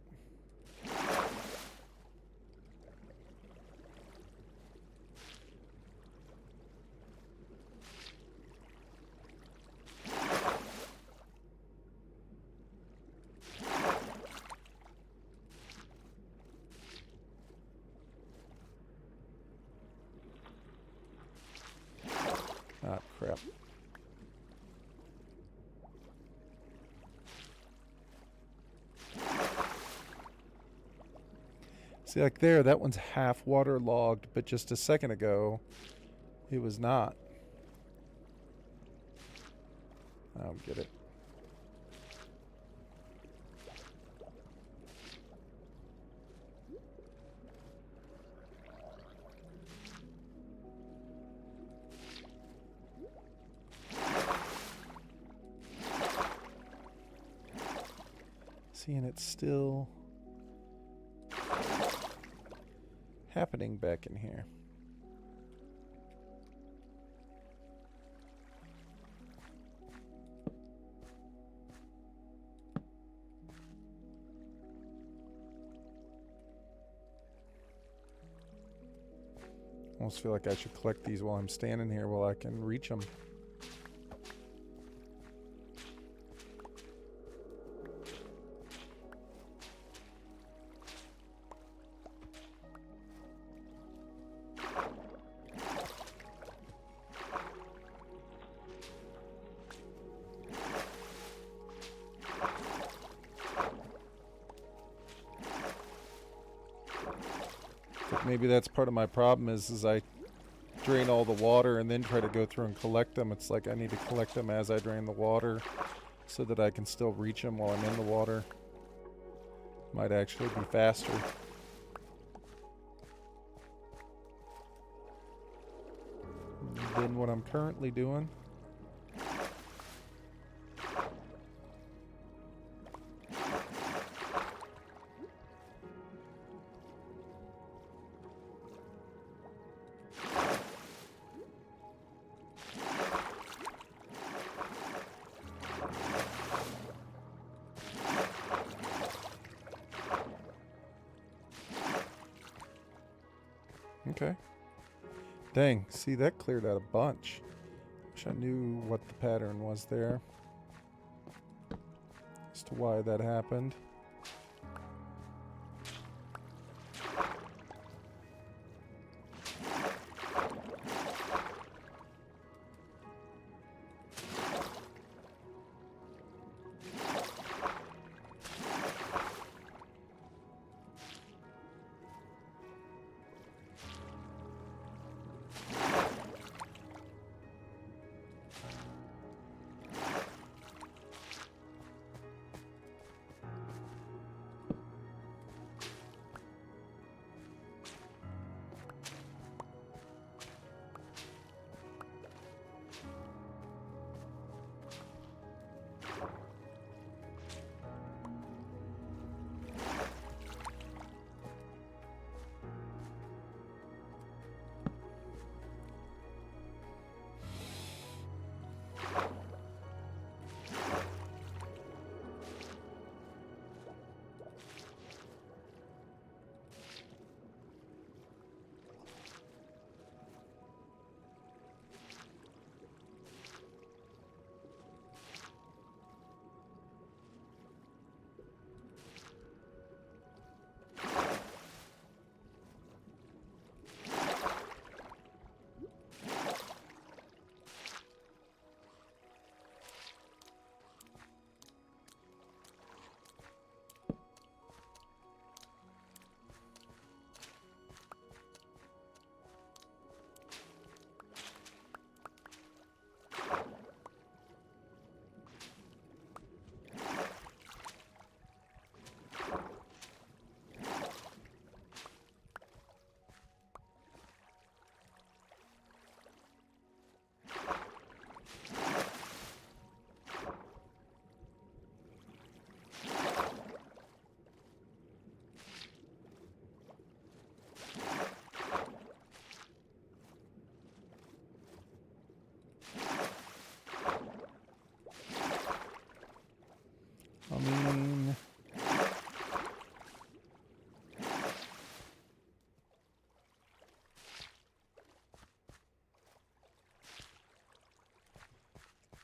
Ah, crap. See, like there, that one's half waterlogged, but just a second ago, it was not. I don't get it. See, and it's still happening back in here. Almost feel like I should collect these while I'm standing here while I can reach them. Maybe that's part of my problem is I drain all the water and then try to go through and collect them. It's like I need to collect them as I drain the water so that I can still reach them while I'm in the water. Might actually be faster. Than what I'm currently doing. Okay. Dang, see, that cleared out a bunch. Wish I knew what the pattern was there as to why that happened.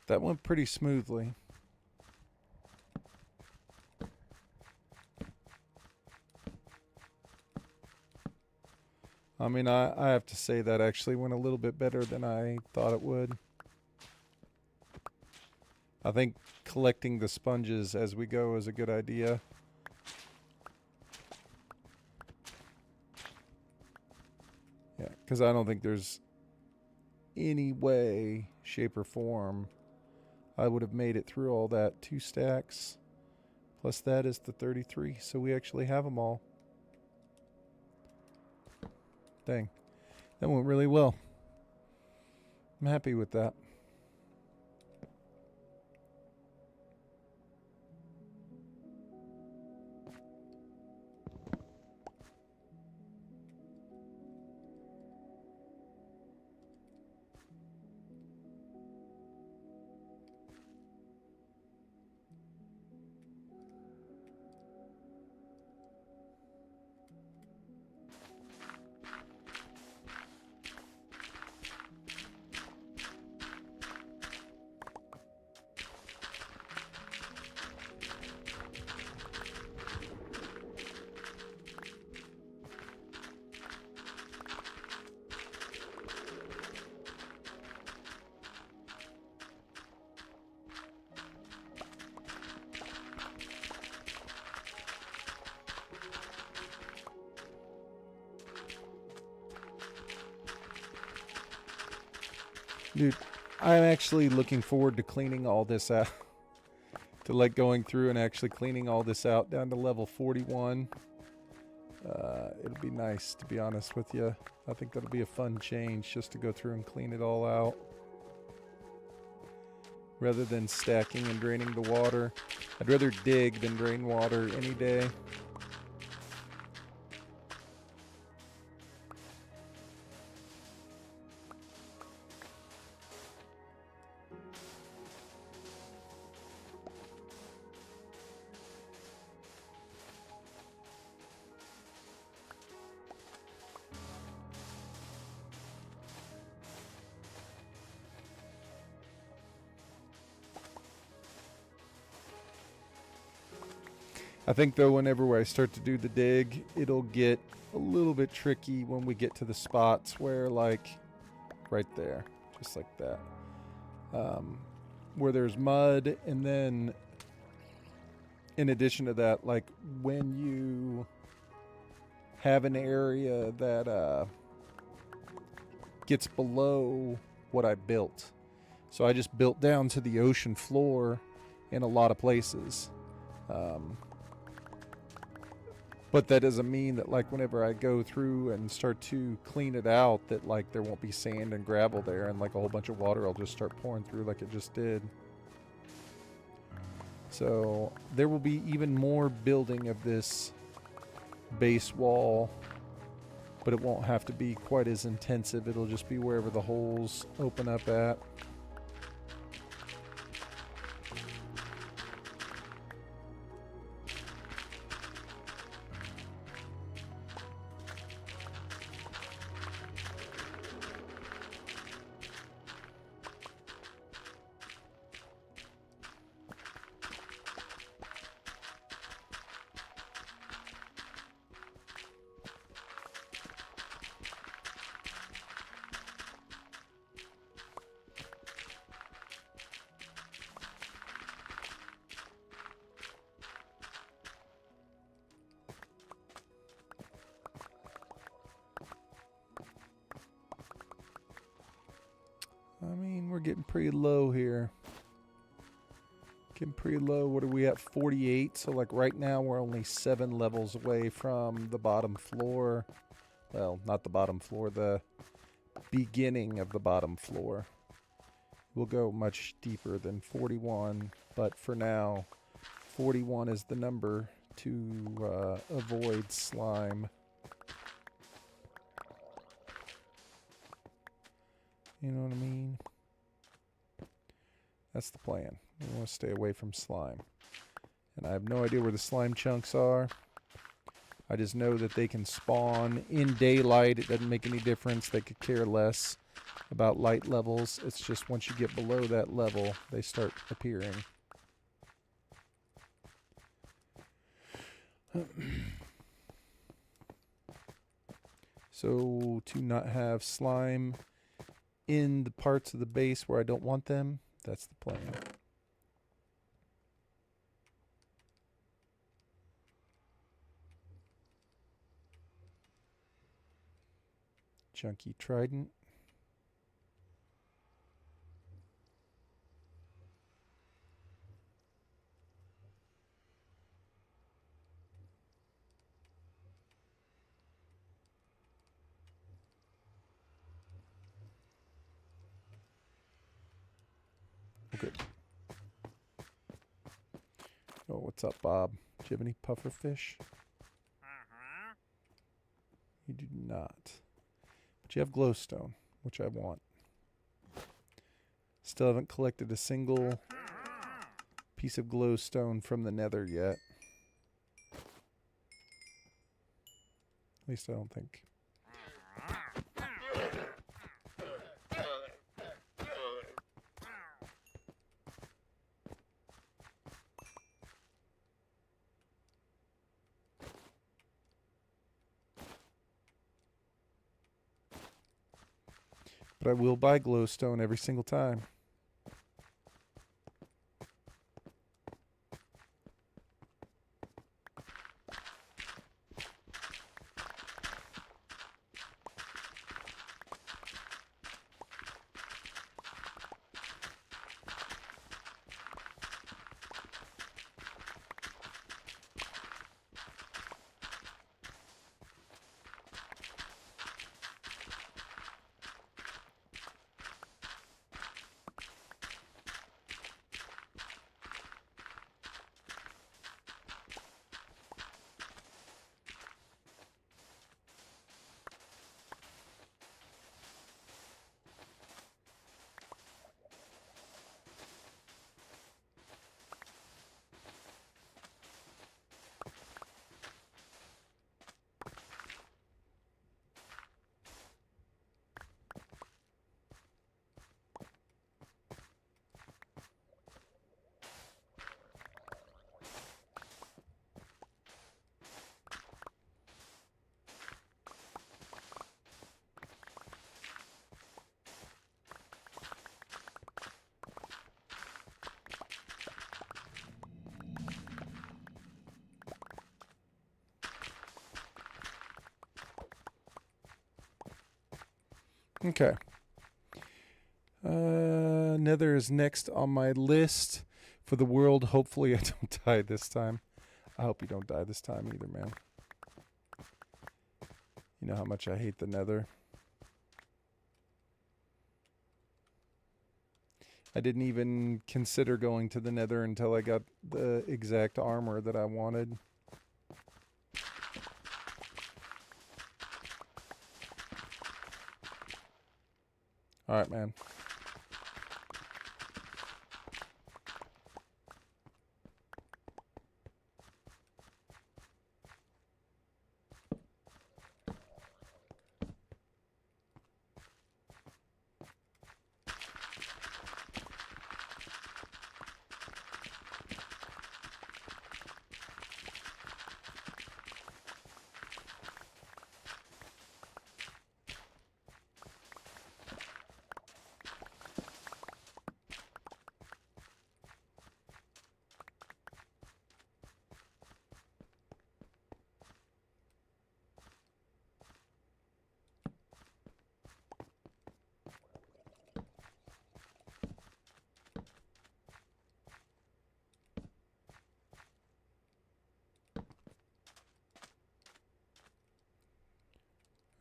That went pretty smoothly. I mean, I have to say that actually went a little bit better than I thought it would. I think collecting the sponges as we go is a good idea. Yeah, because I don't think there's any way, shape, or form I would have made it through all that. 2 stacks plus that is the 33, so we actually have them all. Dang, that went really well. I'm happy with that. Dude, I'm actually looking forward to cleaning all this out. To like going through and actually cleaning all this out down to level 41. It'll be nice, to be honest with you. I think that'll be a fun change just to go through and clean it all out. Rather than stacking and draining the water. I'd rather dig than drain water any day. I think though whenever I start to do the dig, it'll get a little bit tricky when we get to the spots where like right there, just like that, where there's mud, and then in addition to that, like when you have an area that gets below what I built. So I just built down to the ocean floor in a lot of places. But that doesn't mean that like whenever I go through and start to clean it out that like there won't be sand and gravel there and like a whole bunch of water will just start pouring through like it just did. So there will be even more building of this base wall, but it won't have to be quite as intensive. It'll just be wherever the holes open up at. I mean, we're getting pretty low here. Getting pretty low. What are we at? 48. So like right now we're only 7 levels away from the bottom floor. Well, not the bottom floor, the beginning of the bottom floor. We'll go much deeper than 41, but for now, 41 is the number to avoid slime. You know what I mean? That's the plan. We want to stay away from slime. And I have no idea where the slime chunks are. I just know that they can spawn in daylight. It doesn't make any difference. They could care less. about light levels. It's just once you get below that level, they start appearing. So to not have slime in the parts of the base where I don't want them, that's the plan. Chunky trident. Okay. Oh, what's up, Bob? Do you have any puffer fish? You do not. But you have glowstone, which I want. Still haven't collected a single piece of glowstone from the nether yet. At least I don't think. But I will buy glowstone every single time. Okay. Nether is next on my list for the world. Hopefully I don't die this time. I hope you don't die this time either, man. You know how much I hate the nether. I didn't even consider going to the nether until I got the exact armor that I wanted. Alright, man.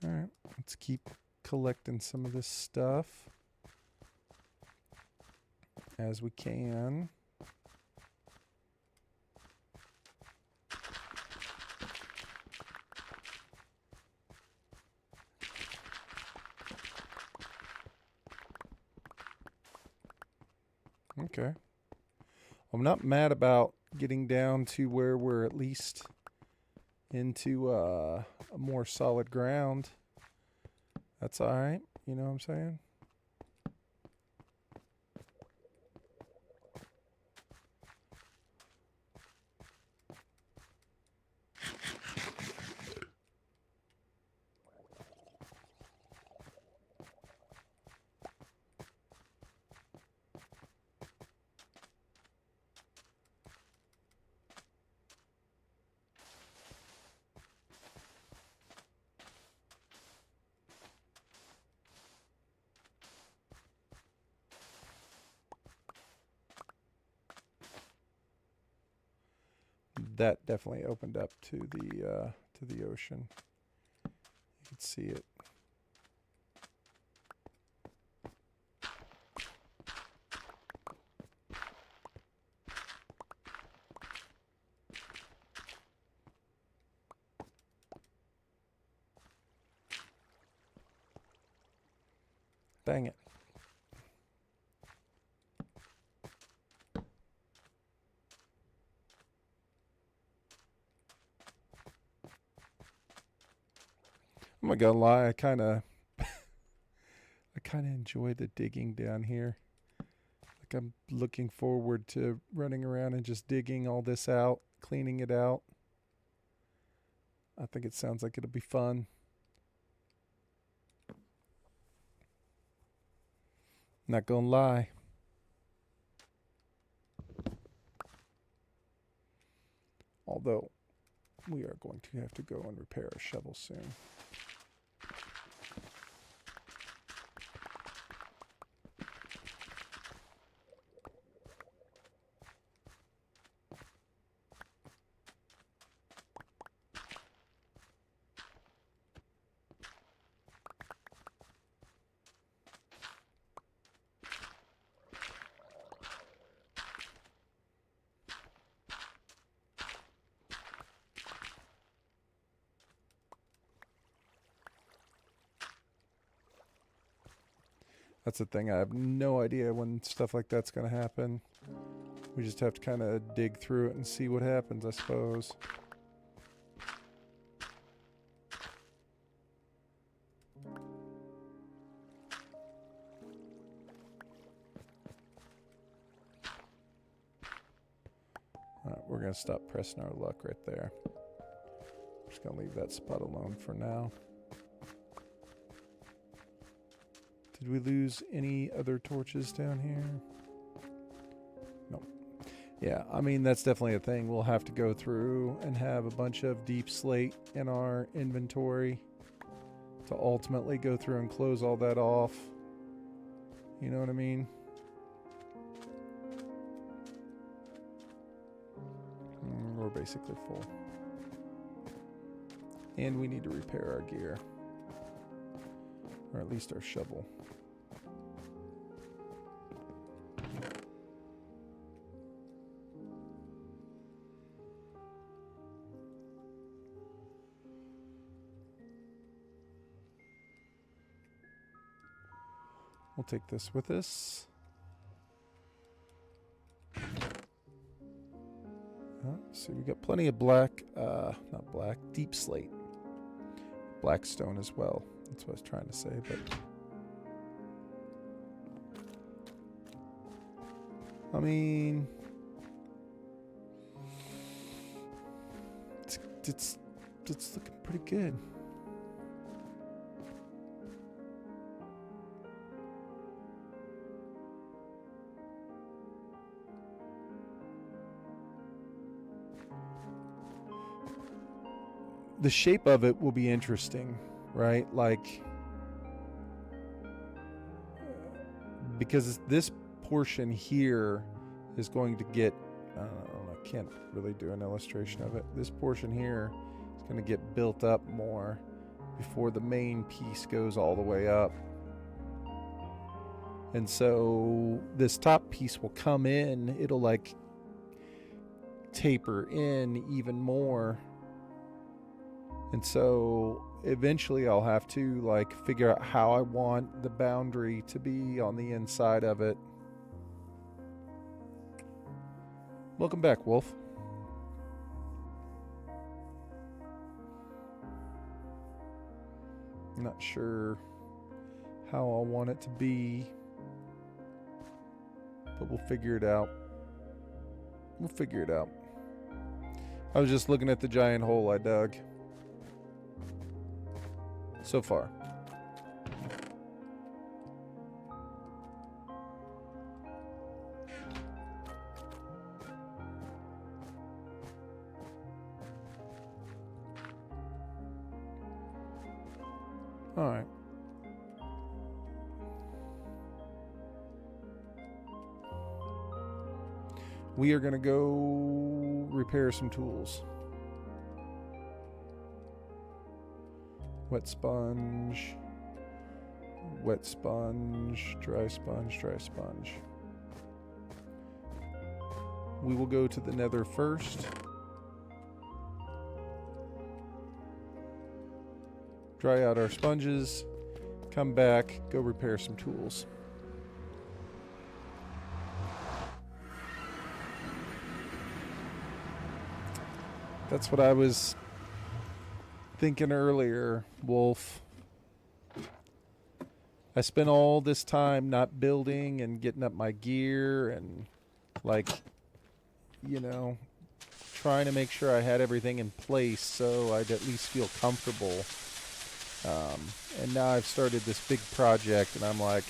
Alright, let's keep collecting some of this stuff as we can. Okay. I'm not mad about getting down to where we're at least into a more solid ground. That's alright, you know what I'm saying? that definitely opened up to the ocean. You could see it. Dang it. I'm not gonna lie, I kinda enjoy the digging down here. Like I'm looking forward to running around and just digging all this out, cleaning it out. I think it sounds like it'll be fun. Not gonna lie. Although we are going to have to go and repair our shovel soon. That's the thing. I have no idea when stuff like that's going to happen. We just have to kind of dig through it and see what happens, I suppose. Alright, we're going to stop pressing our luck right there. I'm just going to leave that spot alone for now. Did we lose any other torches down here? No. Yeah, I mean, that's definitely a thing. We'll have to go through and have a bunch of deep slate in our inventory to ultimately go through and close all that off. You know what I mean? We're basically full. And we need to repair our gear. Or at least our shovel. We'll take this with us. See, we got plenty of black, not black, deep slate. Black stone as well. That's what I was trying to say, but... I mean... It's looking pretty good. The shape of it will be interesting, right? Like, because this portion here is going to get, I don't know, I can't really do an illustration of it. This portion here is going to get built up more before the main piece goes all the way up. And so this top piece will come in, it'll like taper in even more. And so eventually I'll have to like figure out how I want the boundary to be on the inside of it. Welcome back, Wolf. I'm not sure how I want it to be, but we'll figure it out. We'll figure it out. I was just looking at the giant hole I dug. So far. All right. We are going to go repair some tools. Wet sponge, dry sponge, dry sponge. We will go to the nether first. Dry out our sponges, come back, go repair some tools. That's what I was thinking earlier, Wolf. I spent all this time not building and getting up my gear and, like, you know, trying to make sure I had everything in place so I'd at least feel comfortable. And now I've started this big project, and I'm like,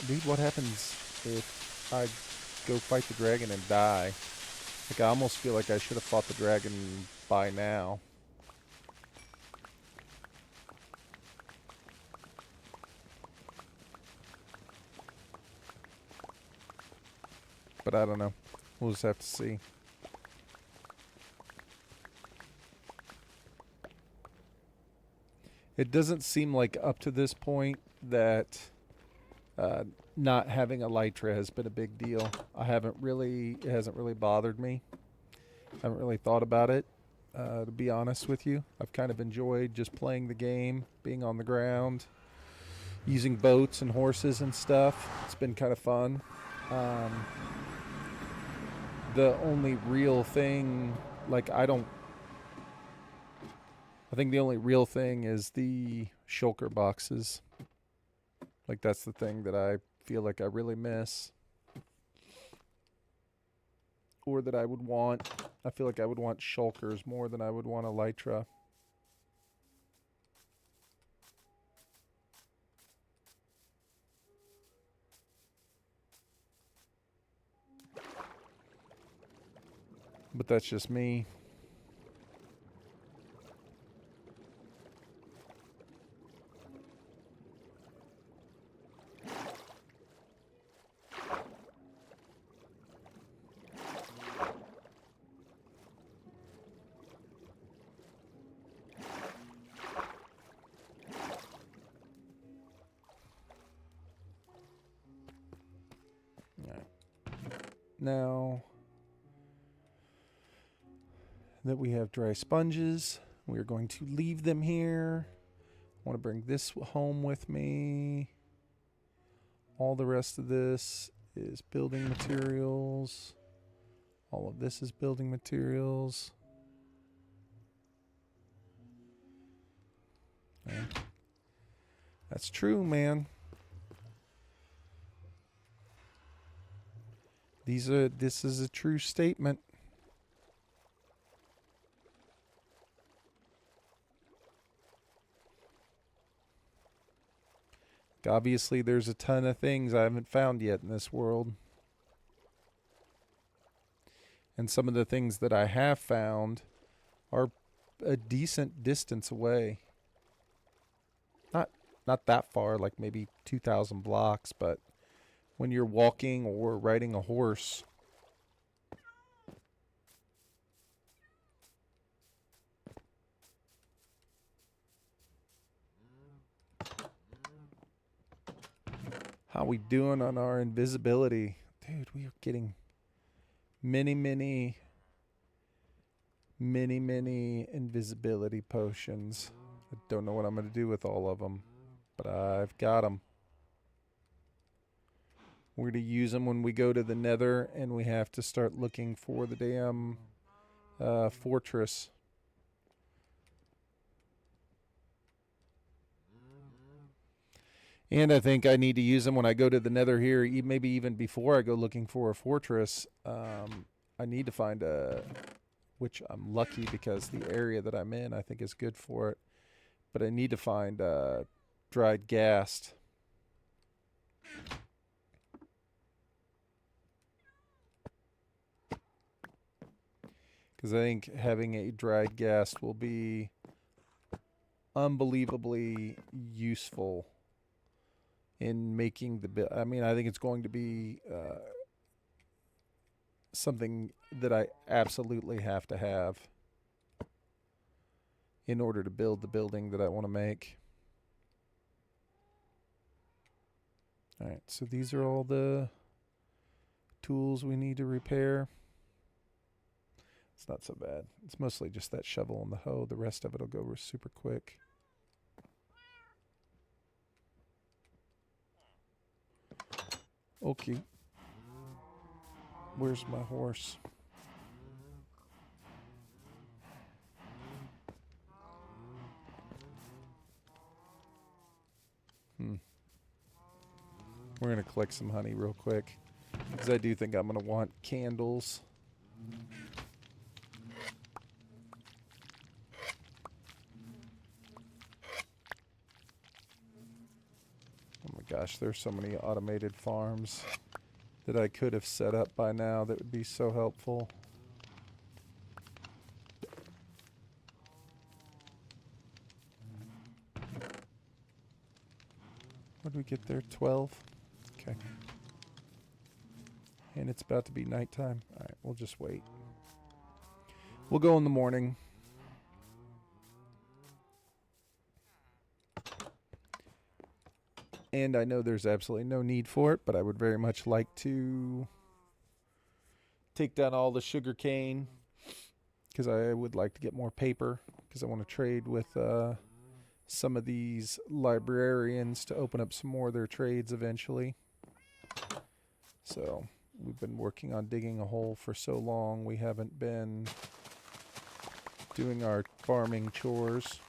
dude, what happens if I go fight the dragon and die? Like, I almost feel like I should have fought the dragon by now. But I don't know. We'll just have to see. It doesn't seem like up to this point that not having elytra has been a big deal. It hasn't really bothered me. I haven't really thought about it, to be honest with you. I've kind of enjoyed just playing the game, being on the ground, using boats and horses and stuff. It's been kind of fun. The only real thing, like, I think the only real thing is the shulker boxes. Like, that's the thing that I feel like I really miss. Or that I would want. I feel like I would want shulkers more than I would want elytra. But that's just me. Now that we have dry sponges, we're going to leave them here. I want to bring this home with me. All the rest of this is building materials. All of this is building materials. Yeah. That's true, man. This is a true statement. Obviously, there's a ton of things I haven't found yet in this world. And some of the things that I have found are a decent distance away. Not that far, like maybe 2,000 blocks, but when you're walking or riding a horse, how we doing on our invisibility? Dude, we are getting many invisibility potions. I don't know what I'm going to do with all of them, but I've got them. We're going to use them when we go to the nether and we have to start looking for the damn fortress. And I think I need to use them when I go to the nether here, maybe even before I go looking for a fortress. I need to find which I'm lucky because the area that I'm in I think is good for it. But I need to find dried ghast. Because I think having a dried ghast will be unbelievably useful in making the build. I mean, I think it's going to be something that I absolutely have to have in order to build the building that I want to make. All right, so these are all the tools we need to repair. It's not so bad. It's mostly just that shovel and the hoe. The rest of it will go super quick. Okay. Where's my horse? We're going to collect some honey real quick, because I do think I'm going to want candles. Oh my gosh, there's so many automated farms that I could have set up by now that would be so helpful. What did we get there? 12? Okay. And it's about to be nighttime. All right, we'll just wait. We'll go in the morning. And I know there's absolutely no need for it, but I would very much like to take down all the sugar cane, because I would like to get more paper, because I want to trade with some of these librarians to open up some more of their trades eventually. So we've been working on digging a hole for so long, we haven't been doing our farming chores.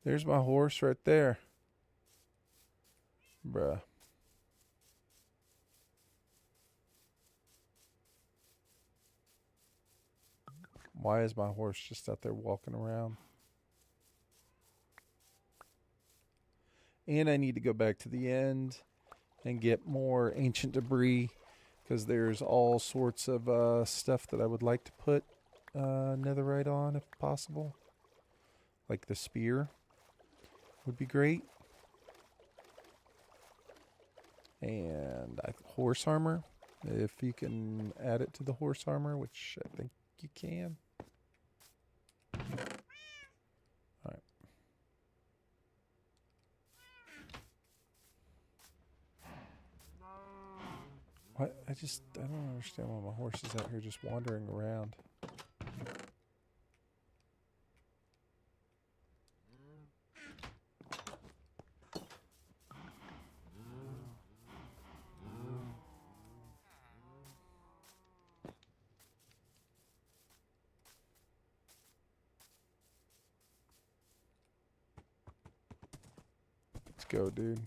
There's my horse right there. Bruh. Why is my horse just out there walking around? And I need to go back to the end and get more ancient debris, because there's all sorts of stuff that I would like to put netherite on if possible. Like the spear would be great. And horse armor, if you can add it to the horse armor, which I think you can. Alright. I don't understand why my horse is out here just wandering around. Let's go, dude.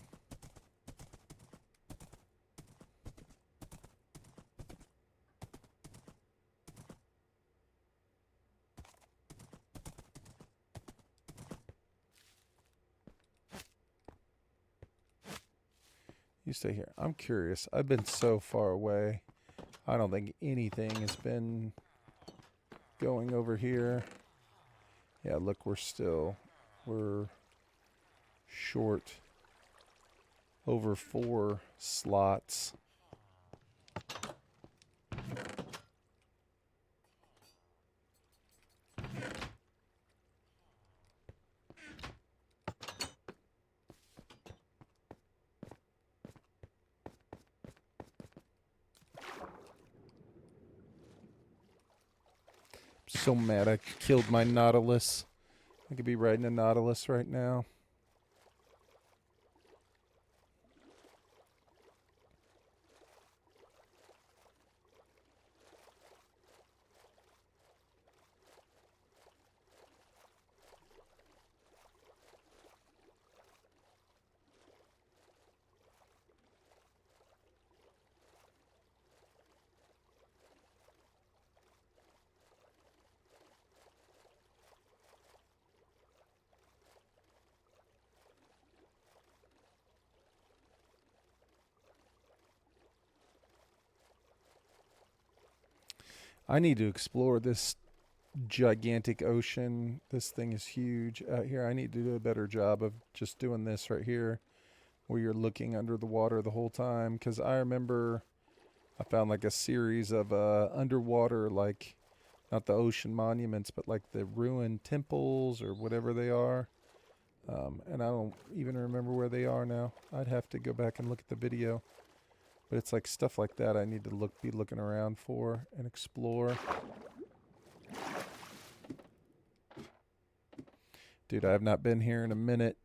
You stay here. I'm curious. I've been so far away. I don't think anything has been going over here. Yeah, look, we're short over 4 slots. So mad I killed my Nautilus. I could be riding a Nautilus right now. I need to explore this gigantic ocean. This thing is huge. Here, I need to do a better job of just doing this right here, where you're looking under the water the whole time. Because I remember I found like a series of underwater, like not the ocean monuments, but like the ruined temples or whatever they are. And I don't even remember where they are now. I'd have to go back and look at the video. But it's like stuff like that I need to be looking around for and explore. Dude, I have not been here in a minute.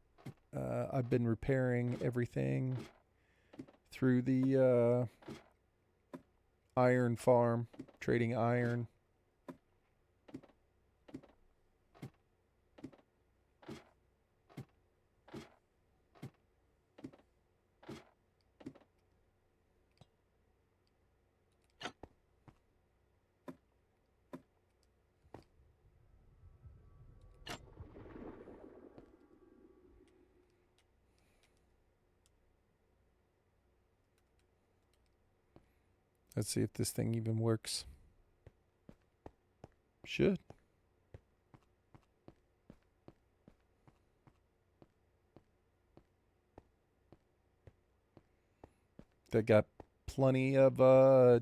I've been repairing everything through the iron farm, trading iron. Let's see if this thing even works. Should. They got plenty of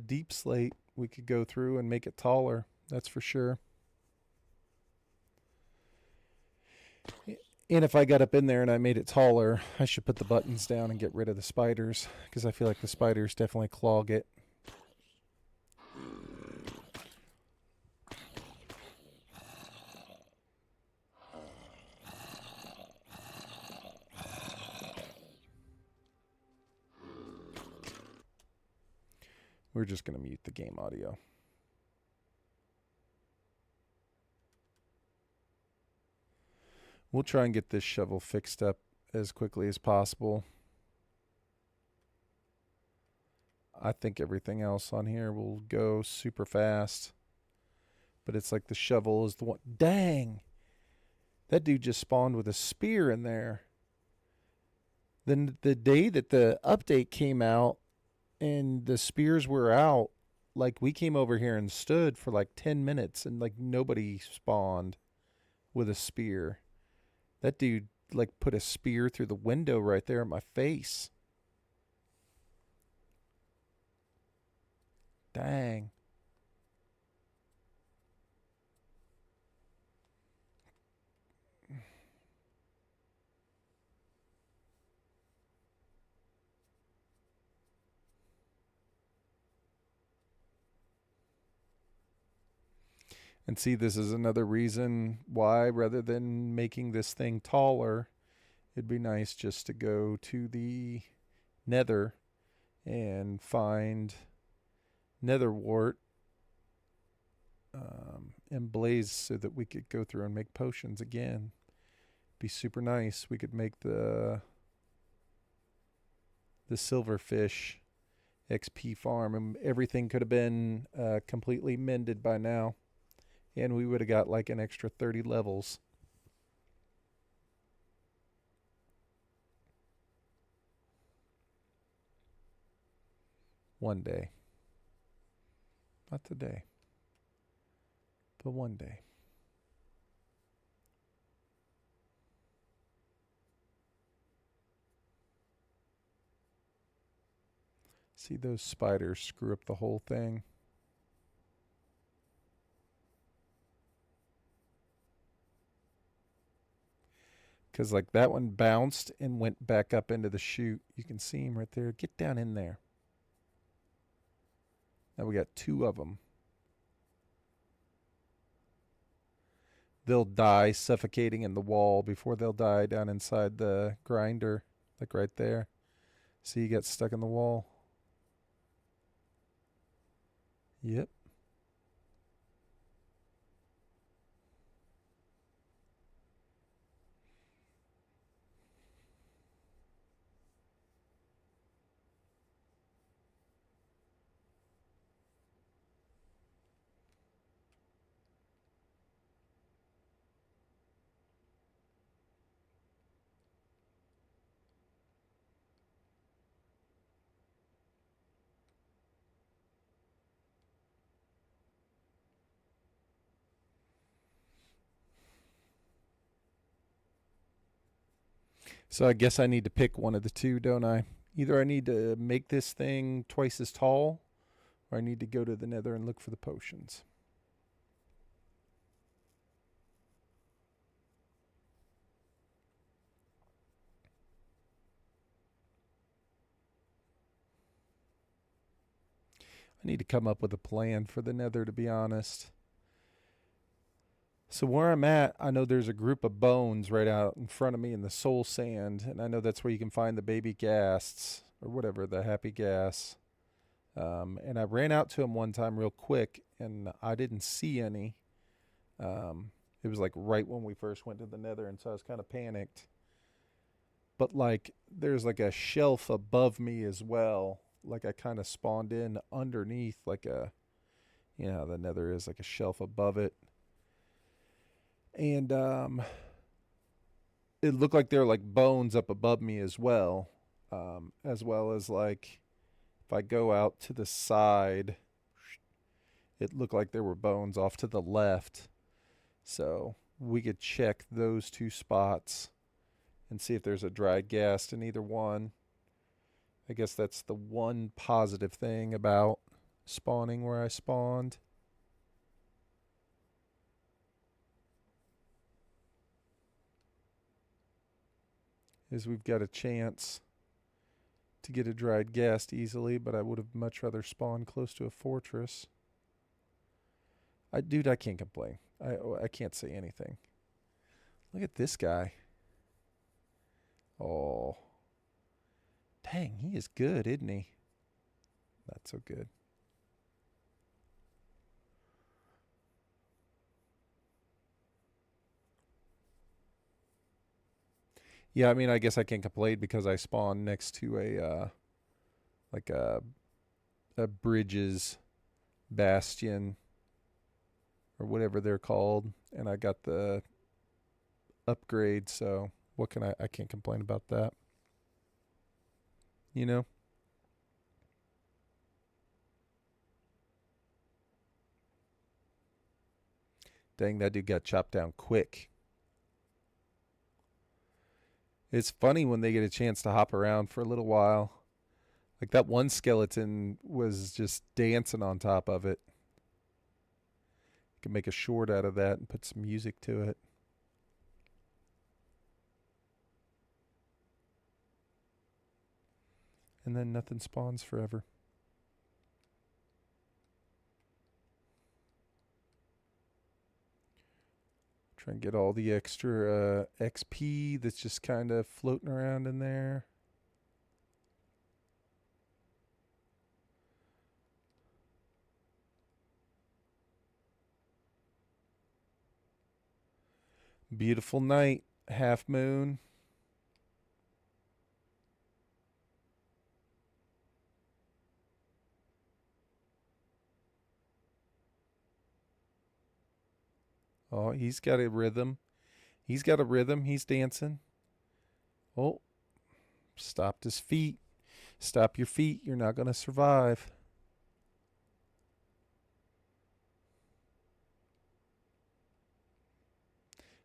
deep slate we could go through and make it taller. That's for sure. And if I got up in there and I made it taller, I should put the buttons down and get rid of the spiders, because I feel like the spiders definitely clog it. We're just going to mute the game audio. We'll try and get this shovel fixed up as quickly as possible. I think everything else on here will go super fast. But it's like the shovel is the one. Dang! That dude just spawned with a spear in there. Then the day that the update came out and the spears were out, like we came over here and stood for like 10 minutes and like nobody spawned with a spear. That dude like put a spear through the window right there at my face. Dang. And see, this is another reason why, rather than making this thing taller, it'd be nice just to go to the nether and find nether wart and blaze so that we could go through and make potions again. Be super nice. We could make the silverfish XP farm, and everything could have been completely mended by now. And we would have got like an extra 30 levels. One day. Not today. But one day. See, those spiders screw up the whole thing. Because like that one bounced and went back up into the chute. You can see him right there. Get down in there. Now we got 2 of them. They'll die suffocating in the wall before they'll die down inside the grinder. Like right there. See, you got stuck in the wall. Yep. So I guess I need to pick one of the two, don't I? Either I need to make this thing twice as tall, or I need to go to the nether and look for the potions. I need to come up with a plan for the nether, to be honest. So where I'm at, I know there's a group of bones right out in front of me in the soul sand, and I know that's where you can find the baby ghasts or whatever, the happy gas. And I ran out to them one time real quick, and I didn't see any. It was like right when we first went to the nether, and so I was kind of panicked. But like, there's like a shelf above me as well. Like I kind of spawned in underneath, like a, you know, the nether is like a shelf above it, and it looked like there were like bones up above me as well as like if I go out to the side, it looked like there were bones off to the left. So we could check those two spots and see if there's a dried ghast in either one. I guess that's the one positive thing about spawning where I spawned. Is we've got a chance to get a dried ghast easily, but I would have much rather spawned close to a fortress. Dude, I can't complain. I can't say anything. Look at this guy. Oh, dang, he is good, isn't he? Not so good. Yeah, I mean, I guess I can't complain because I spawned next to a like a bridges bastion or whatever they're called, and I got the upgrade. So what can I can't complain about that. You know. Dang, that dude got chopped down quick. It's funny when they get a chance to hop around for a little while. Like that one skeleton was just dancing on top of it. You can make a short out of that and put some music to it. And then nothing spawns forever. Try and get all the extra XP that's just kind of floating around in there. Beautiful night, half moon. Oh, he's got a rhythm. He's got a rhythm. He's dancing. Oh, stopped his feet. Stop your feet. You're not going to survive.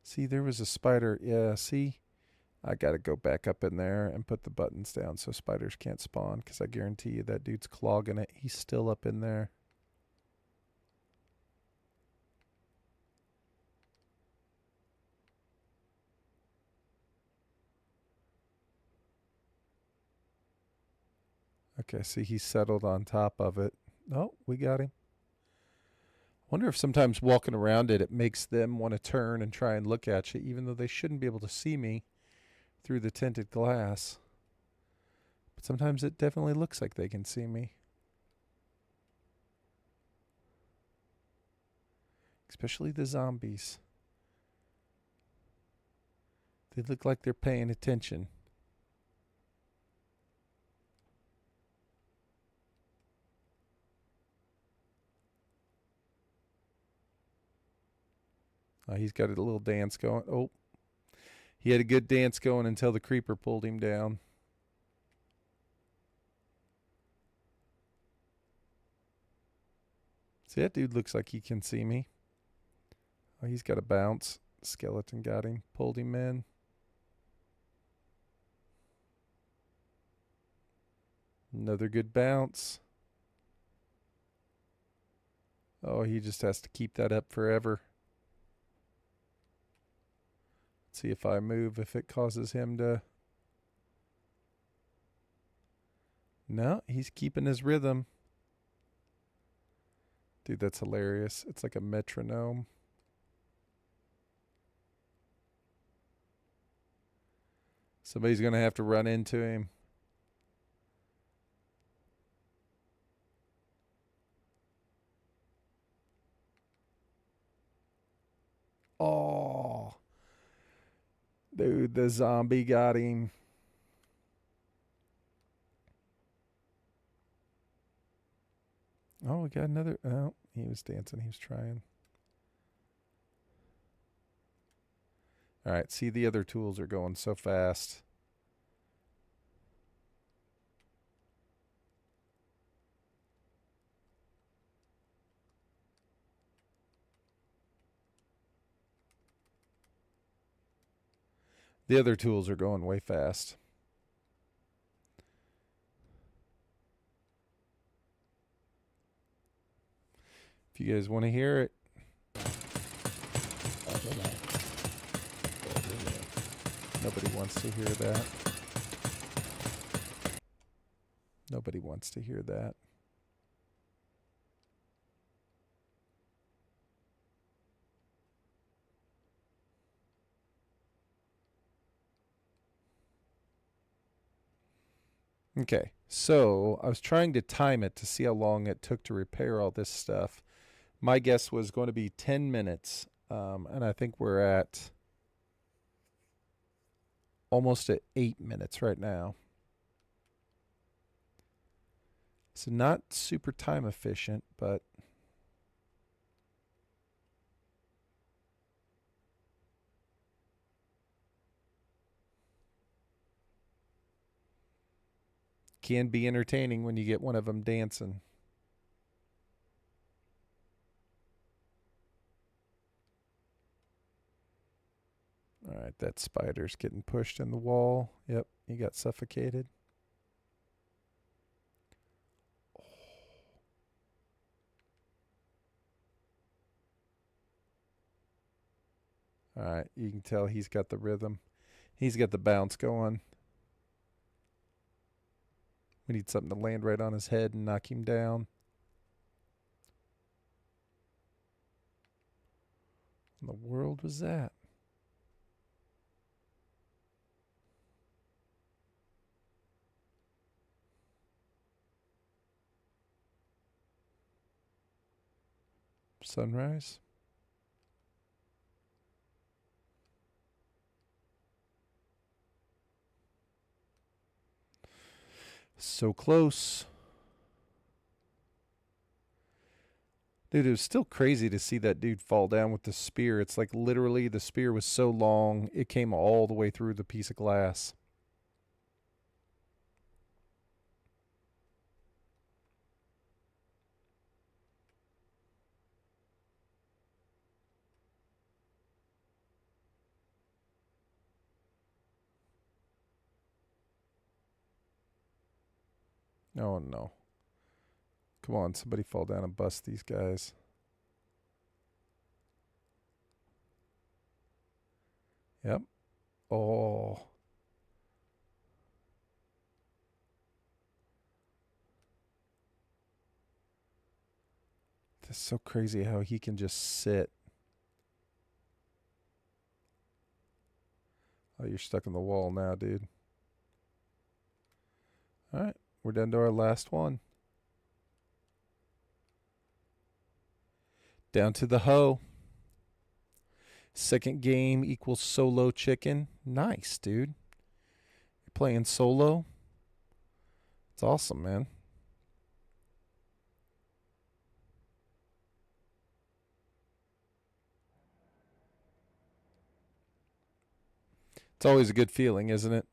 See, there was a spider. Yeah, see? I got to go back up in there and put the buttons down so spiders can't spawn because I guarantee you that dude's clogging it. He's still up in there. Okay, see, he's settled on top of it. Oh, we got him. Wonder if sometimes walking around it, it makes them want to turn and try and look at you, even though they shouldn't be able to see me through the tinted glass. But sometimes it definitely looks like they can see me. Especially the zombies. They look like they're paying attention. He's got a little dance going. Oh, he had a good dance going until the creeper pulled him down. See, that dude looks like he can see me. Oh, he's got a bounce. Skeleton got him, pulled him in. Another good bounce. Oh, he just has to keep that up forever. See if I move, if it causes him to... No, he's keeping his rhythm. Dude, that's hilarious. It's like a metronome. Somebody's going to have to run into him. Oh. Dude, the zombie got him. Oh, we got another. Oh, he was dancing. He was trying. All right, see, the other tools are going so fast. The other tools are going way fast. If you guys want to hear it. Nobody wants to hear that. Nobody wants to hear that. Okay, so I was trying to time it to see how long it took to repair all this stuff. My guess was going to be 10 minutes, and I think we're at almost at 8 minutes right now. So not super time efficient, but can be entertaining when you get one of them dancing. All right, that spider's getting pushed in the wall. Yep, he got suffocated. All right, you can tell he's got the rhythm. He's got the bounce going. We need something to land right on his head and knock him down. What in the world was that? Sunrise? So close. Dude, it was still crazy to see that dude fall down with the spear. It's like literally the spear was so long, it came all the way through the piece of glass. Oh no. Come on, somebody fall down and bust these guys. Yep. Oh. That's so crazy how he can just sit. Oh, you're stuck in the wall now, dude. All right, we're down to our last one. Down to the hoe. Second game equals solo chicken. Nice, dude. You're playing solo. It's awesome, man. It's always a good feeling, isn't it?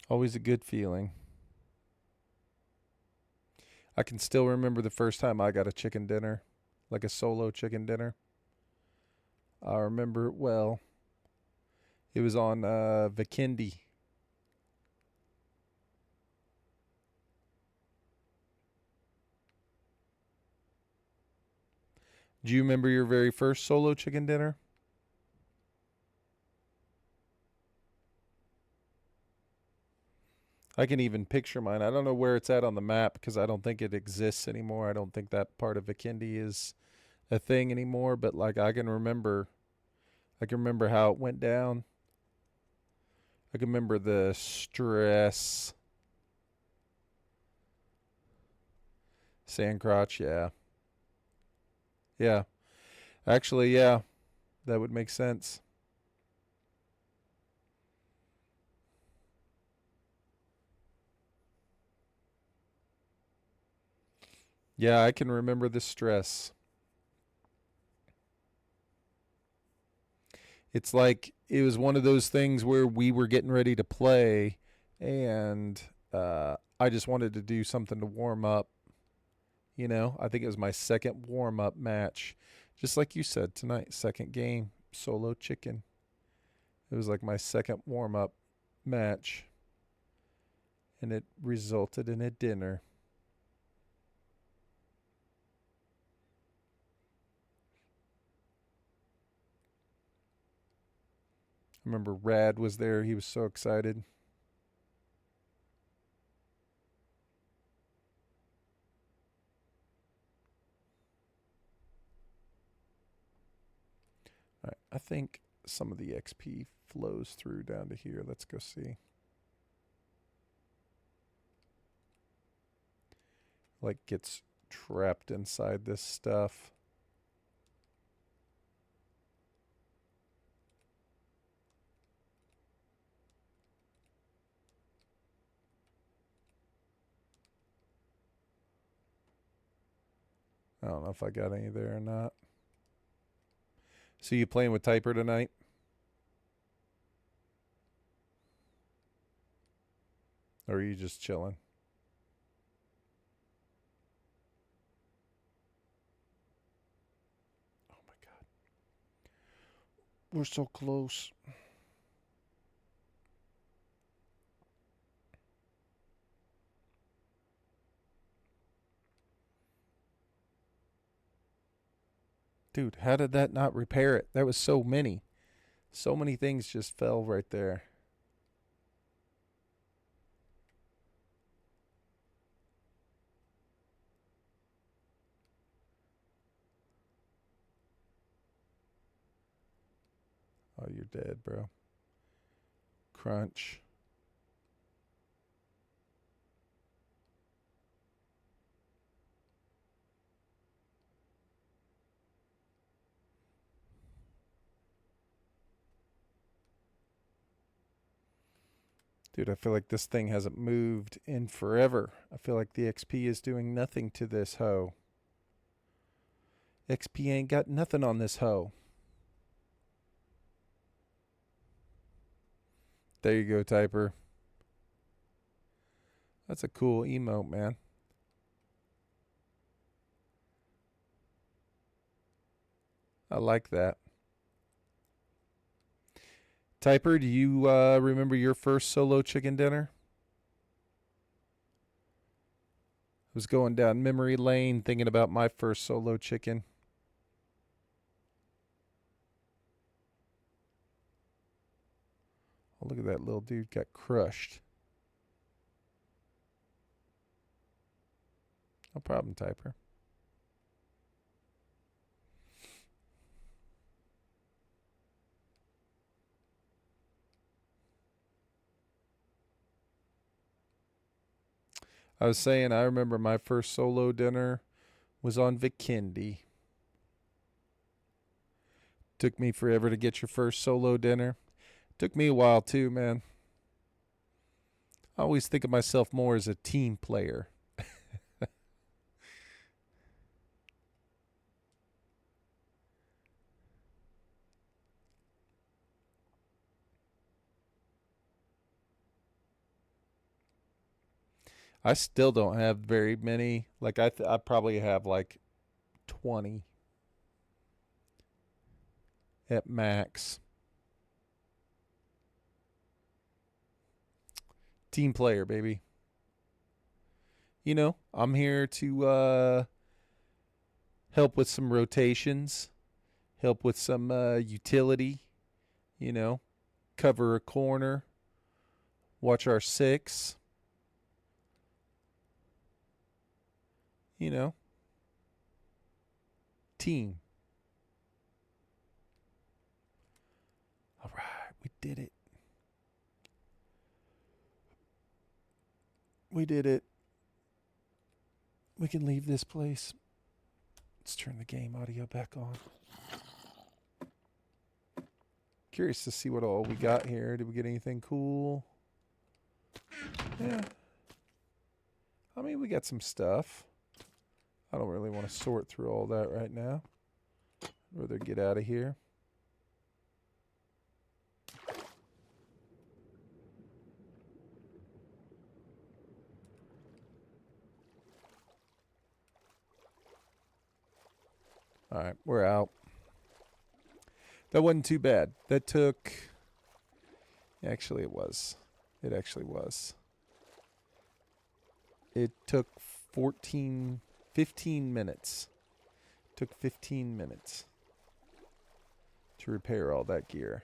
Always a good feeling. I can still remember the first time I got a chicken dinner, like a solo chicken dinner. I remember it well. It was on Vikendi. Do you remember your very first solo chicken dinner? I can even picture mine. I don't know where it's at on the map because I don't think it exists anymore. I don't think that part of Vikindi is a thing anymore, but like I can remember how it went down. I can remember the stress. Sandcrotch, yeah. Yeah. Actually, yeah, that would make sense. Yeah, I can remember the stress. It's like it was one of those things where we were getting ready to play and I just wanted to do something to warm up. I think it was my second warm up match. Just like you said tonight, second game, solo chicken. It was like my second warm up match and it resulted in a dinner. I remember Rad was there. He was so excited. All right, I think some of the XP flows through down to here. Let's go see. Like gets trapped inside this stuff. I don't know if I got any there or not. So you playing with Typer tonight? Or are you just chilling? Oh my god. We're so close. Dude, how did that not repair it? That was so many. So many things just fell right there. Oh, you're dead, bro. Crunch. Dude, I feel like this thing hasn't moved in forever. I feel like the XP is doing nothing to this hoe. XP ain't got nothing on this hoe. There you go, Typer. That's a cool emote, man. I like that. Typer, do you remember your first solo chicken dinner? I was going down memory lane thinking about my first solo chicken. Oh, look at that little dude got crushed. No problem, Typer. I was saying I remember my first solo dinner was on Vikindi. Took me forever to get your first solo dinner. Took me a while too, man. I always think of myself more as a team player. I still don't have very many. Like I probably have like 20 at max. Team player, baby. I'm here to help with some rotations, help with some utility, you know, cover a corner, watch our six, you know, team. All right, we did it. We did it. We can leave this place. Let's turn the game audio back on. Curious to see what all we got here. Did we get anything cool? Yeah. I mean, we got some stuff. I don't really want to sort through all that right now. I'd rather get out of here. All right, we're out. That wasn't too bad. That took... Actually, it was. It actually was. It took 15 minutes. It took 15 minutes to repair all that gear.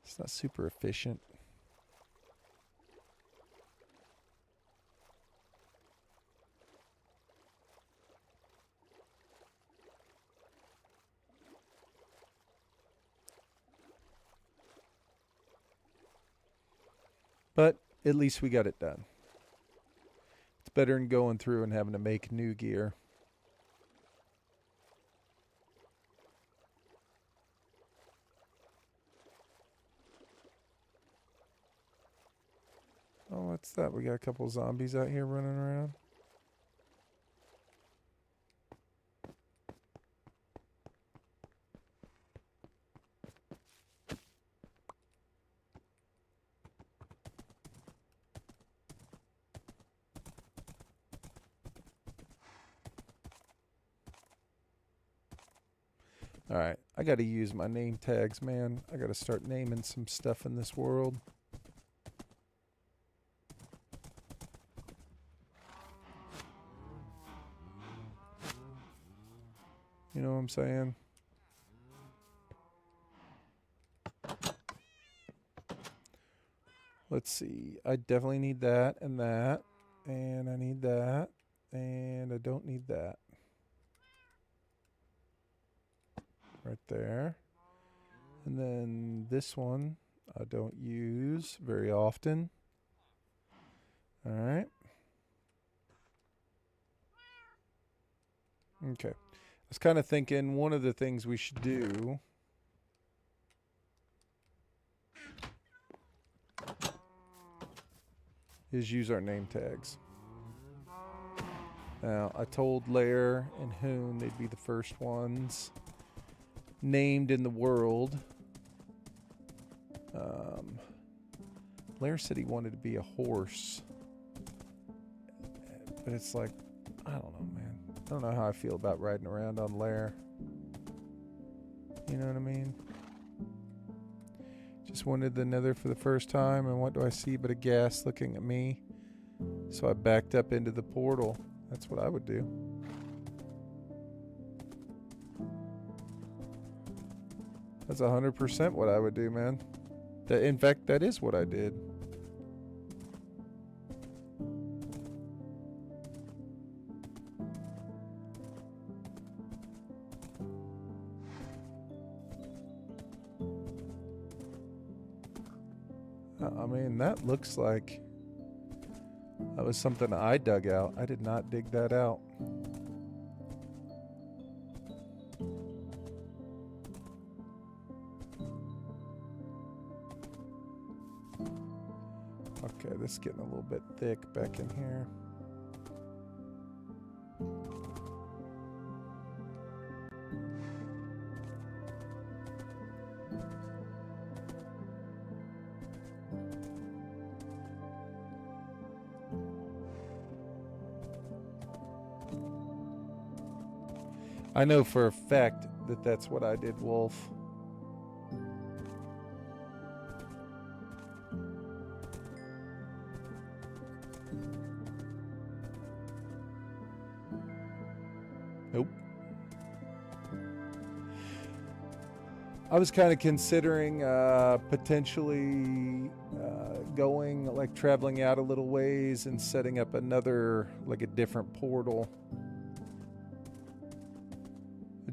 It's not super efficient. But at least we got it done. It's better than going through and having to make new gear. Oh, what's that? We got a couple zombies out here running around. All right, I got to use my name tags, man. I got to start naming some stuff in this world. You know what I'm saying? Let's see. I definitely need that and that. And I need that. And I don't need that. Right there. And then this one I don't use very often. All right. Okay. I was kind of thinking one of the things we should do is use our name tags. Now, I told Lair and Hoon they'd be the first ones named in the world. Lair said he wanted to be a horse. But it's like, I don't know, man. I don't know how I feel about riding around on Lair. You know what I mean? Just wanted the nether for the first time, and what do I see but a ghast looking at me? So I backed up into the portal. That's what I would do. That's 100% what I would do, man. In fact, that is what I did. I mean, that looks like that was something I dug out. I did not dig that out. Okay, this is getting a little bit thick back in here. I know for a fact that that's what I did, Wolf. Nope. I was kind of considering potentially going, like traveling out a little ways and setting up another, like a different portal.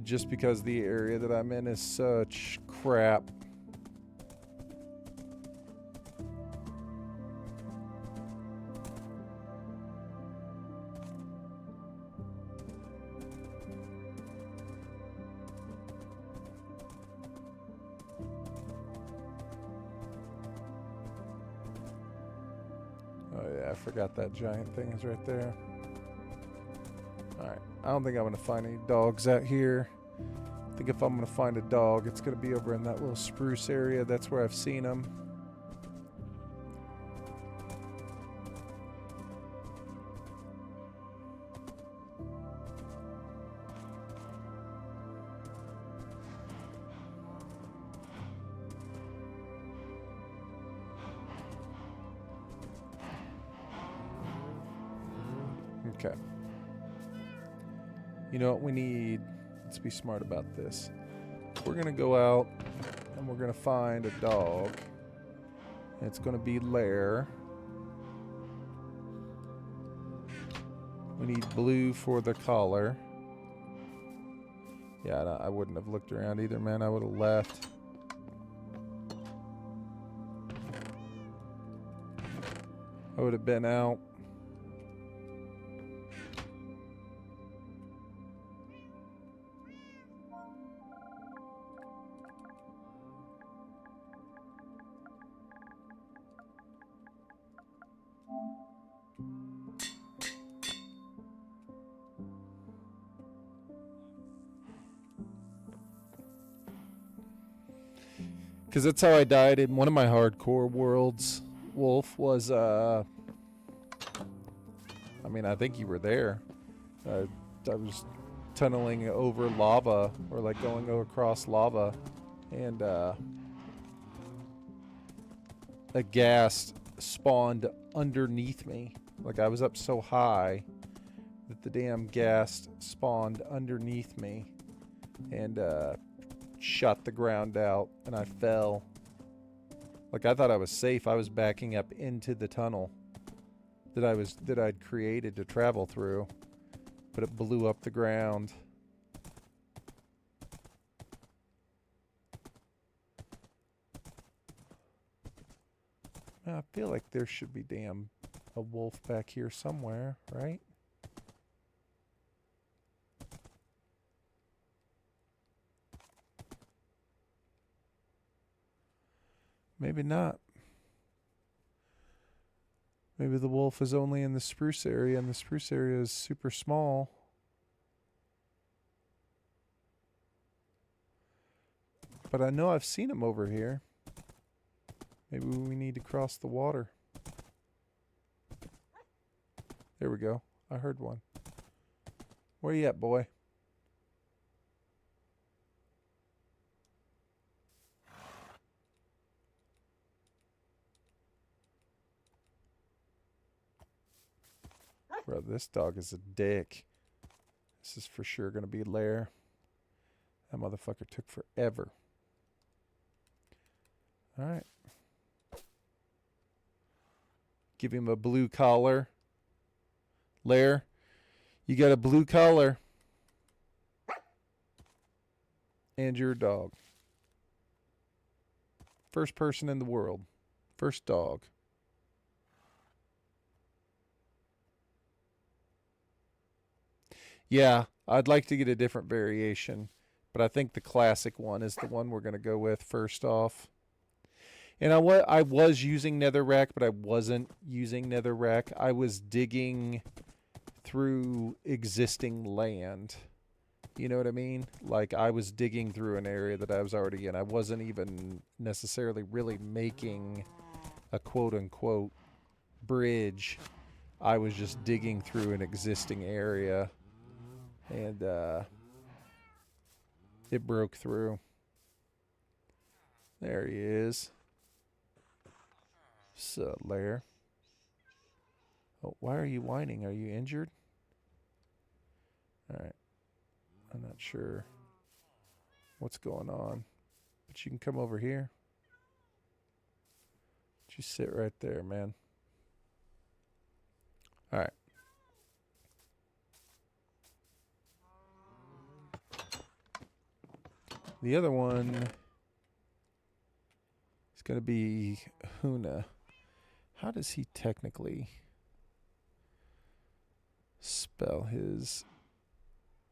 Just because the area that I'm in is such crap. Oh yeah, I forgot that giant thing is right there. Alright, I don't think I'm going to find any dogs out here. I think if I'm going to find a dog, it's going to be over in that little spruce area. That's where I've seen them. Okay. You know what we need? Let's be smart about this. We're going to go out and we're going to find a dog. It's going to be Lair. We need blue for the collar. Yeah, I wouldn't have looked around either, man. I would have left. I would have been out. Because that's how I died in one of my hardcore worlds. Wolf was, I mean, I think you were there. I was tunneling over lava, or like going across lava, and a ghast spawned underneath me. Like I was up so high that the damn ghast spawned underneath me and shot the ground out, and I fell. Like I thought I was safe. I was backing up into the tunnel that I'd created to travel through, but it blew up the ground. I feel like there should be a wolf back here somewhere, right? Maybe not. Maybe the wolf is only in the spruce area, and the spruce area is super small. But I know I've seen him over here. Maybe we need to cross the water. There we go. I heard one. Where you at, boy? Bro, this dog is a dick. This is for sure going to be Lair. That motherfucker took forever. Alright. Give him a blue collar. Lair, you got a blue collar. And your dog. First person in the world. First dog. Yeah, I'd like to get a different variation, but I think the classic one is the one we're going to go with first off. And I was using netherrack, but I wasn't using netherrack. I was digging through existing land. You know what I mean? Like I was digging through an area that I was already in. I wasn't even necessarily really making a quote-unquote bridge. I was just digging through an existing area. And it broke through. There he is. So, Lair. Oh, why are you whining? Are you injured? Alright. I'm not sure what's going on. But you can come over here. Just sit right there, man. All right. The other one is going to be Huna. How does he technically spell his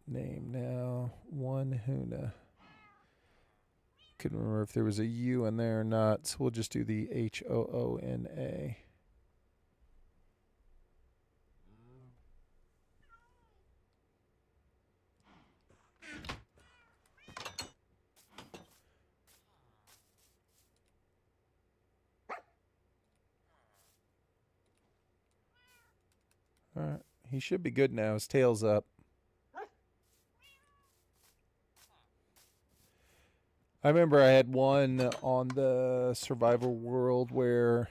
name now? One Huna. Couldn't remember if there was a U in there or not, so we'll just do the Hoona. All right. He should be good now. His tail's up. I remember I had one on the survival world where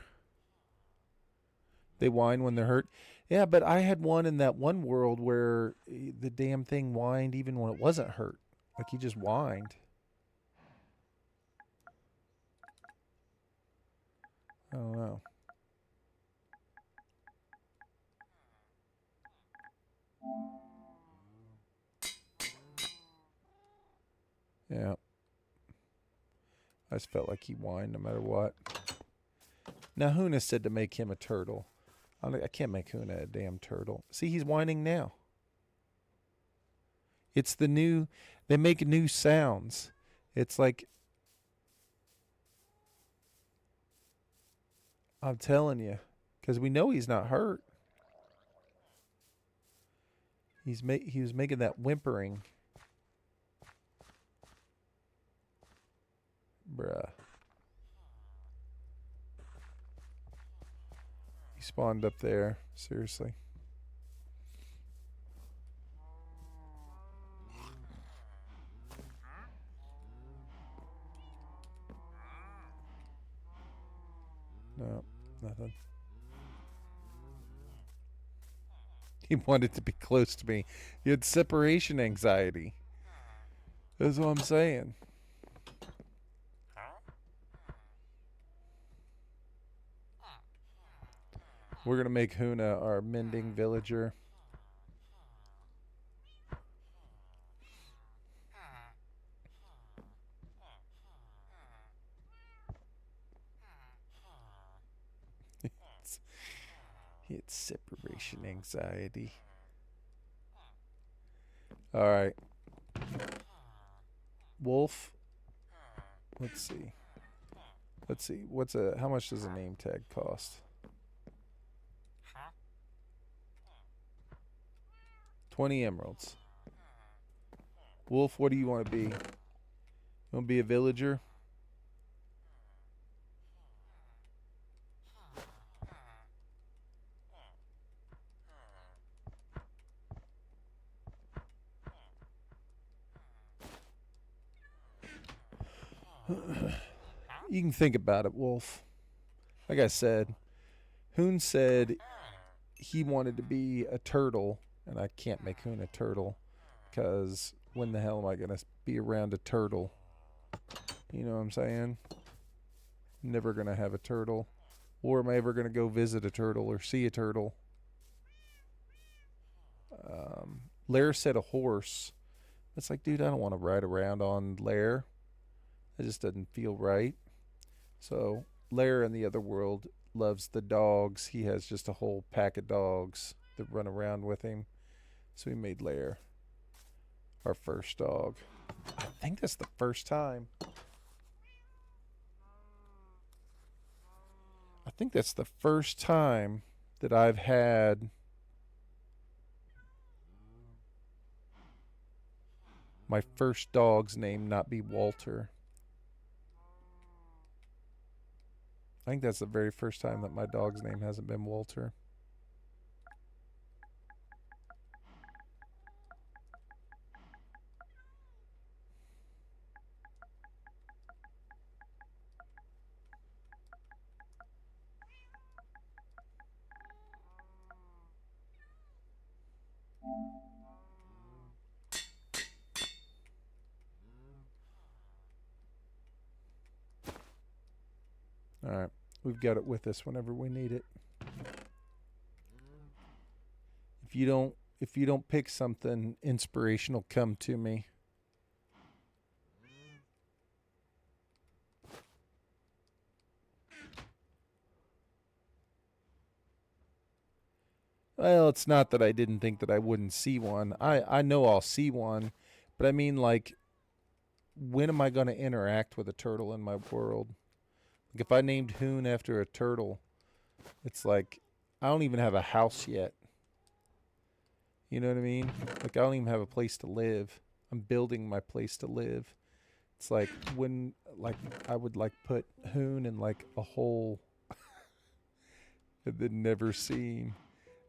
they whine when they're hurt. Yeah, but I had one in that one world where the damn thing whined even when it wasn't hurt. Like he just whined. I don't know. Yeah. I just felt like he whined no matter what. Now, Huna said to make him a turtle. I can't make Huna a damn turtle. See, he's whining now. It's the new... They make new sounds. It's like... I'm telling you. Because we know he's not hurt. He was making that whimpering. Bruh. He spawned up there. Seriously. No, nothing. He wanted to be close to me. He had separation anxiety. That's what I'm saying. We're going to make Huna our mending villager. He had separation anxiety. All right. Wolf. Let's see. How much does a name tag cost? 20 emeralds. Wolf, what do you want to be? You want to be a villager? You can think about it, Wolf. Like I said, Hoon said he wanted to be a turtle, and I can't make Hoon a turtle because when the hell am I going to be around a turtle? You know what I'm saying? Never going to have a turtle. Or am I ever going to go visit a turtle or see a turtle? Lair said a horse. It's like, dude, I don't want to ride around on Lair. It just doesn't feel right. So Lair in the other world loves the dogs. He has just a whole pack of dogs that run around with him. So we made Lair our first dog. I think that's the first time. I think that's the first time that I've had my first dog's name not be Walter. I think that's the very first time that my dog's name hasn't been Walter. Alright. We've got it with us whenever we need it. If you don't pick something, inspiration will come to me. Well, it's not that I didn't think that I wouldn't see one. I know I'll see one, but I mean, like, when am I going to interact with a turtle in my world? Like, if I named Hoon after a turtle, it's like, I don't even have a house yet. You know what I mean? Like, I don't even have a place to live. I'm building my place to live. It's like, when, like, I would, like, put Hoon in, like, a hole and then never seen.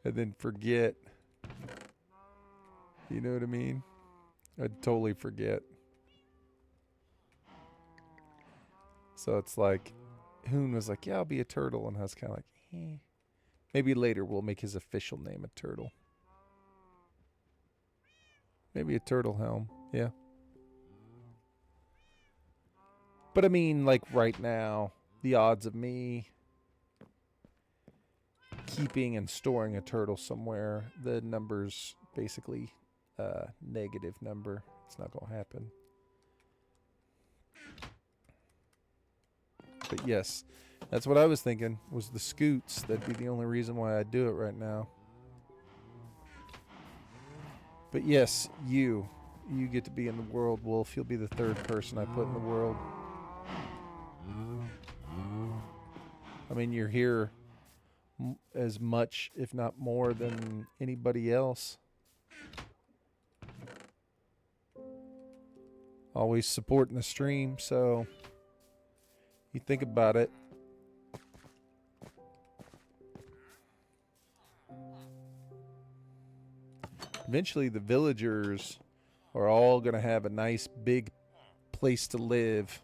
And then forget. You know what I mean? I'd totally forget. So it's like, Hoon was like, yeah, I'll be a turtle. And I was kind of like, eh. Maybe later we'll make his official name a turtle. Maybe a turtle helm. Yeah. But I mean, like right now, the odds of me keeping and storing a turtle somewhere, the number's basically a negative number. It's not going to happen. But yes, that's what I was thinking, was the scoots. That'd be the only reason why I do it right now. But yes, you get to be in the world, Wolf. You'll be the third person I put in the world. I mean, you're here as much, if not more, than anybody else. Always supporting the stream, so you think about it. Eventually, the villagers are all going to have a nice big place to live.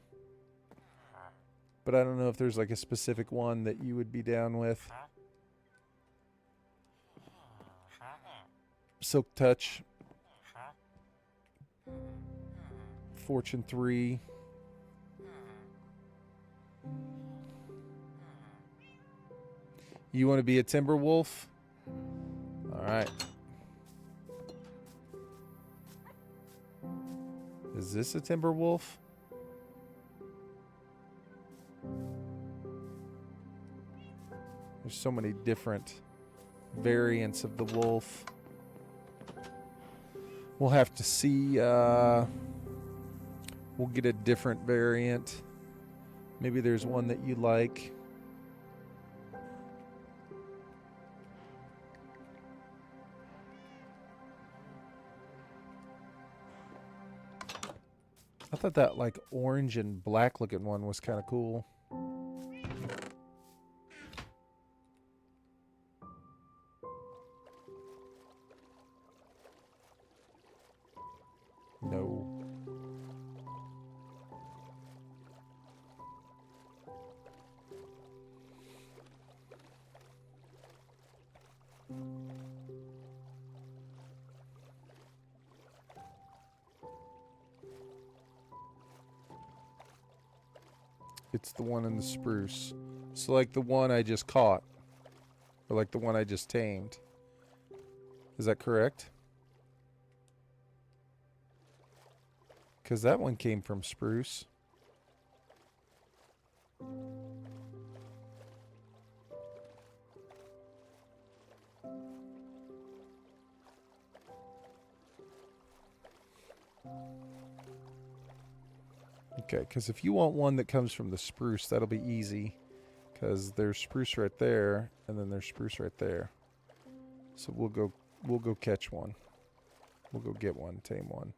But I don't know if there's like a specific one that you would be down with. Silk Touch. Fortune 3. You want to be a timber wolf? All right. Is this a timber wolf? There's so many different variants of the wolf. We'll have to see. We'll get a different variant. Maybe there's one that you like. I thought that like orange and black looking one was kind of cool. No. It's the one in the spruce. So like the one I just caught. Or like the one I just tamed. Is that correct? Because that one came from spruce. Okay, because if you want one that comes from the spruce, that'll be easy. Because there's spruce right there, and then there's spruce right there. So we'll go catch one. We'll go get one, tame one.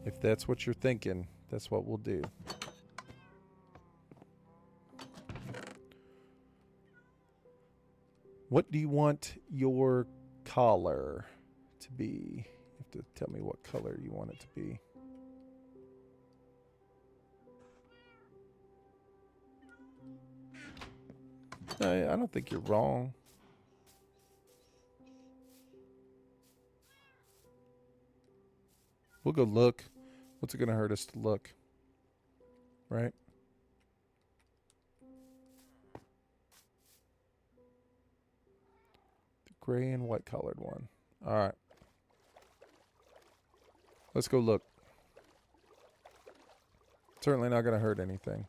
If that's what you're thinking, that's what we'll do. What do you want your collar to be? You have to tell me what color you want it to be. I don't think you're wrong. We'll go look. What's it going to hurt us to look? Right? The gray and white colored one. All right. Let's go look. Certainly not going to hurt anything.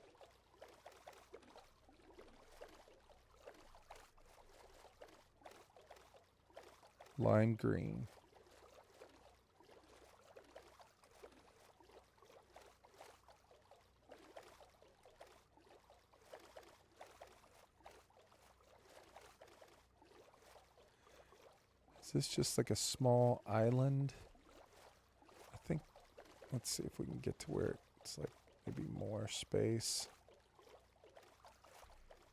Lime green. Is this just like a small island? I think, let's see if we can get to where it's like maybe more space.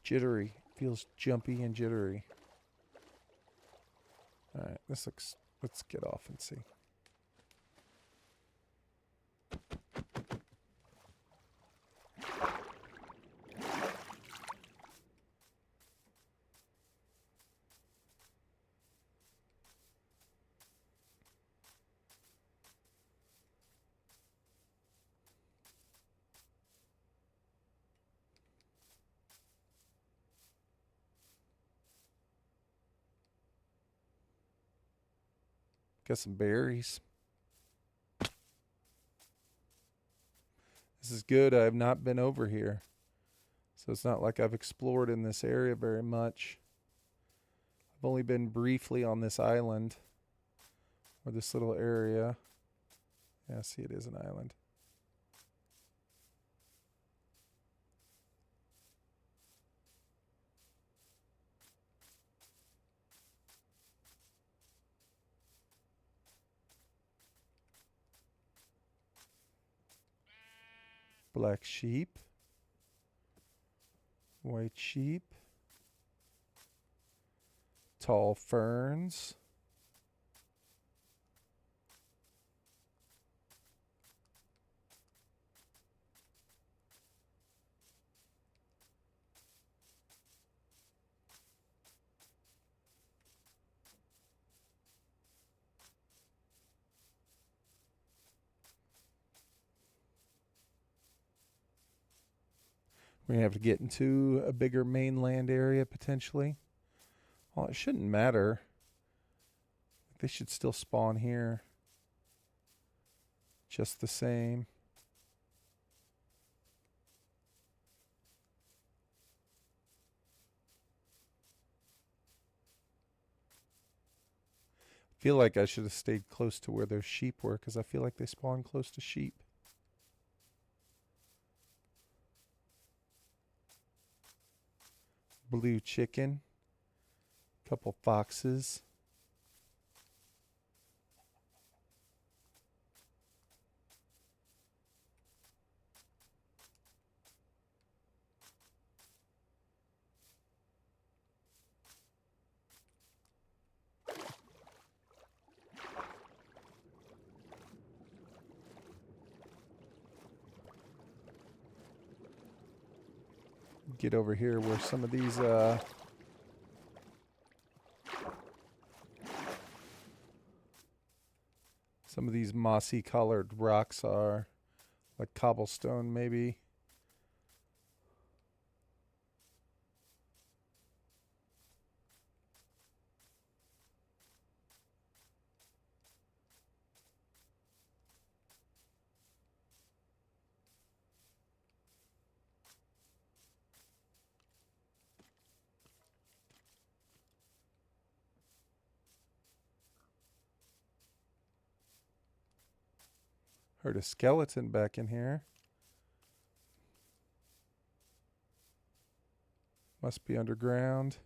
Jittery. Feels jumpy and jittery. Alright, this looks, let's get off and see. Got some berries. This is good. I have not been over here. So it's not like I've explored in this area very much. I've only been briefly on this island. Or this little area. Yeah, see, it is an island. Black sheep. White sheep. Tall ferns. We're going to have to get into a bigger mainland area potentially. Well, it shouldn't matter. They should still spawn here. Just the same. I feel like I should have stayed close to where those sheep were because I feel like they spawn close to sheep. Blue chicken. Couple foxes. Get over here where some of these mossy colored rocks are, like cobblestone maybe. Heard a skeleton back in here. Must be underground.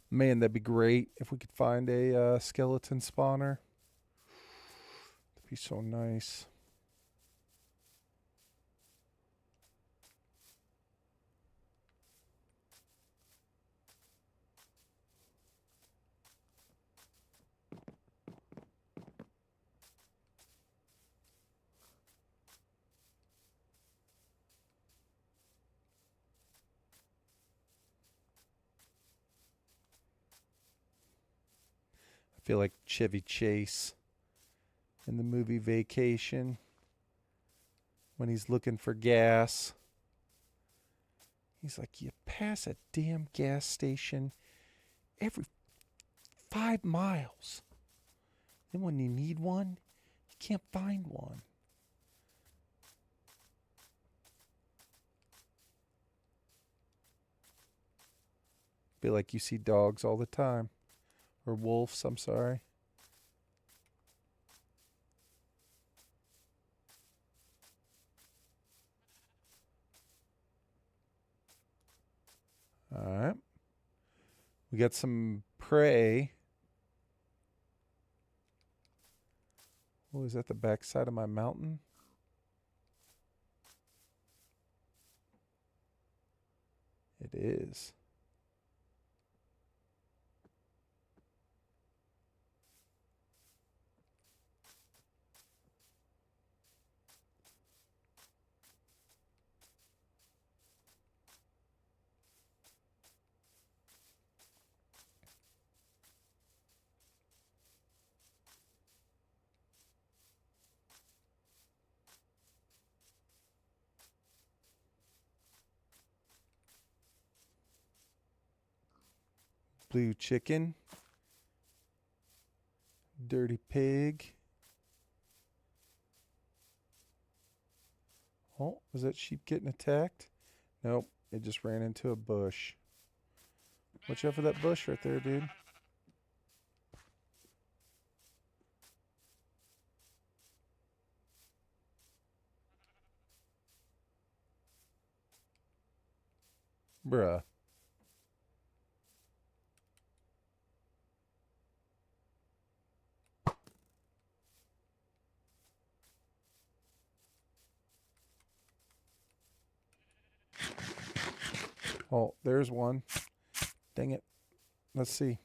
Man, that'd be great if we could find a skeleton spawner. That'd be so nice. I feel like Chevy Chase in the movie Vacation. when he's looking for gas. He's like, you pass a damn gas station every 5 miles. Then when you need one, you can't find one. Feel like you see dogs all the time. Or wolves, I'm sorry. Alright. We got some prey. Oh, is that the backside of my mountain? It is. Blue chicken. Dirty pig. Oh, is that sheep getting attacked? Nope, it just ran into a bush. Watch out for that bush right there, dude. Bruh. Oh, there's one. Dang it. Let's see.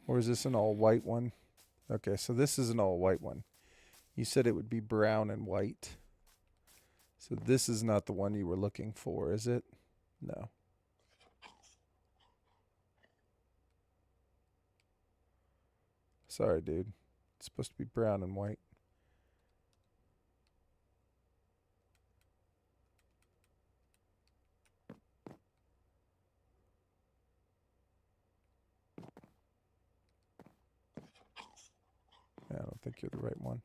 Or is this an all white one? Okay, so this is an all white one. You said it would be brown and white. So this is not the one you were looking for, is it? No. Sorry, dude. It's supposed to be brown and white. Yeah, I don't think you're the right one.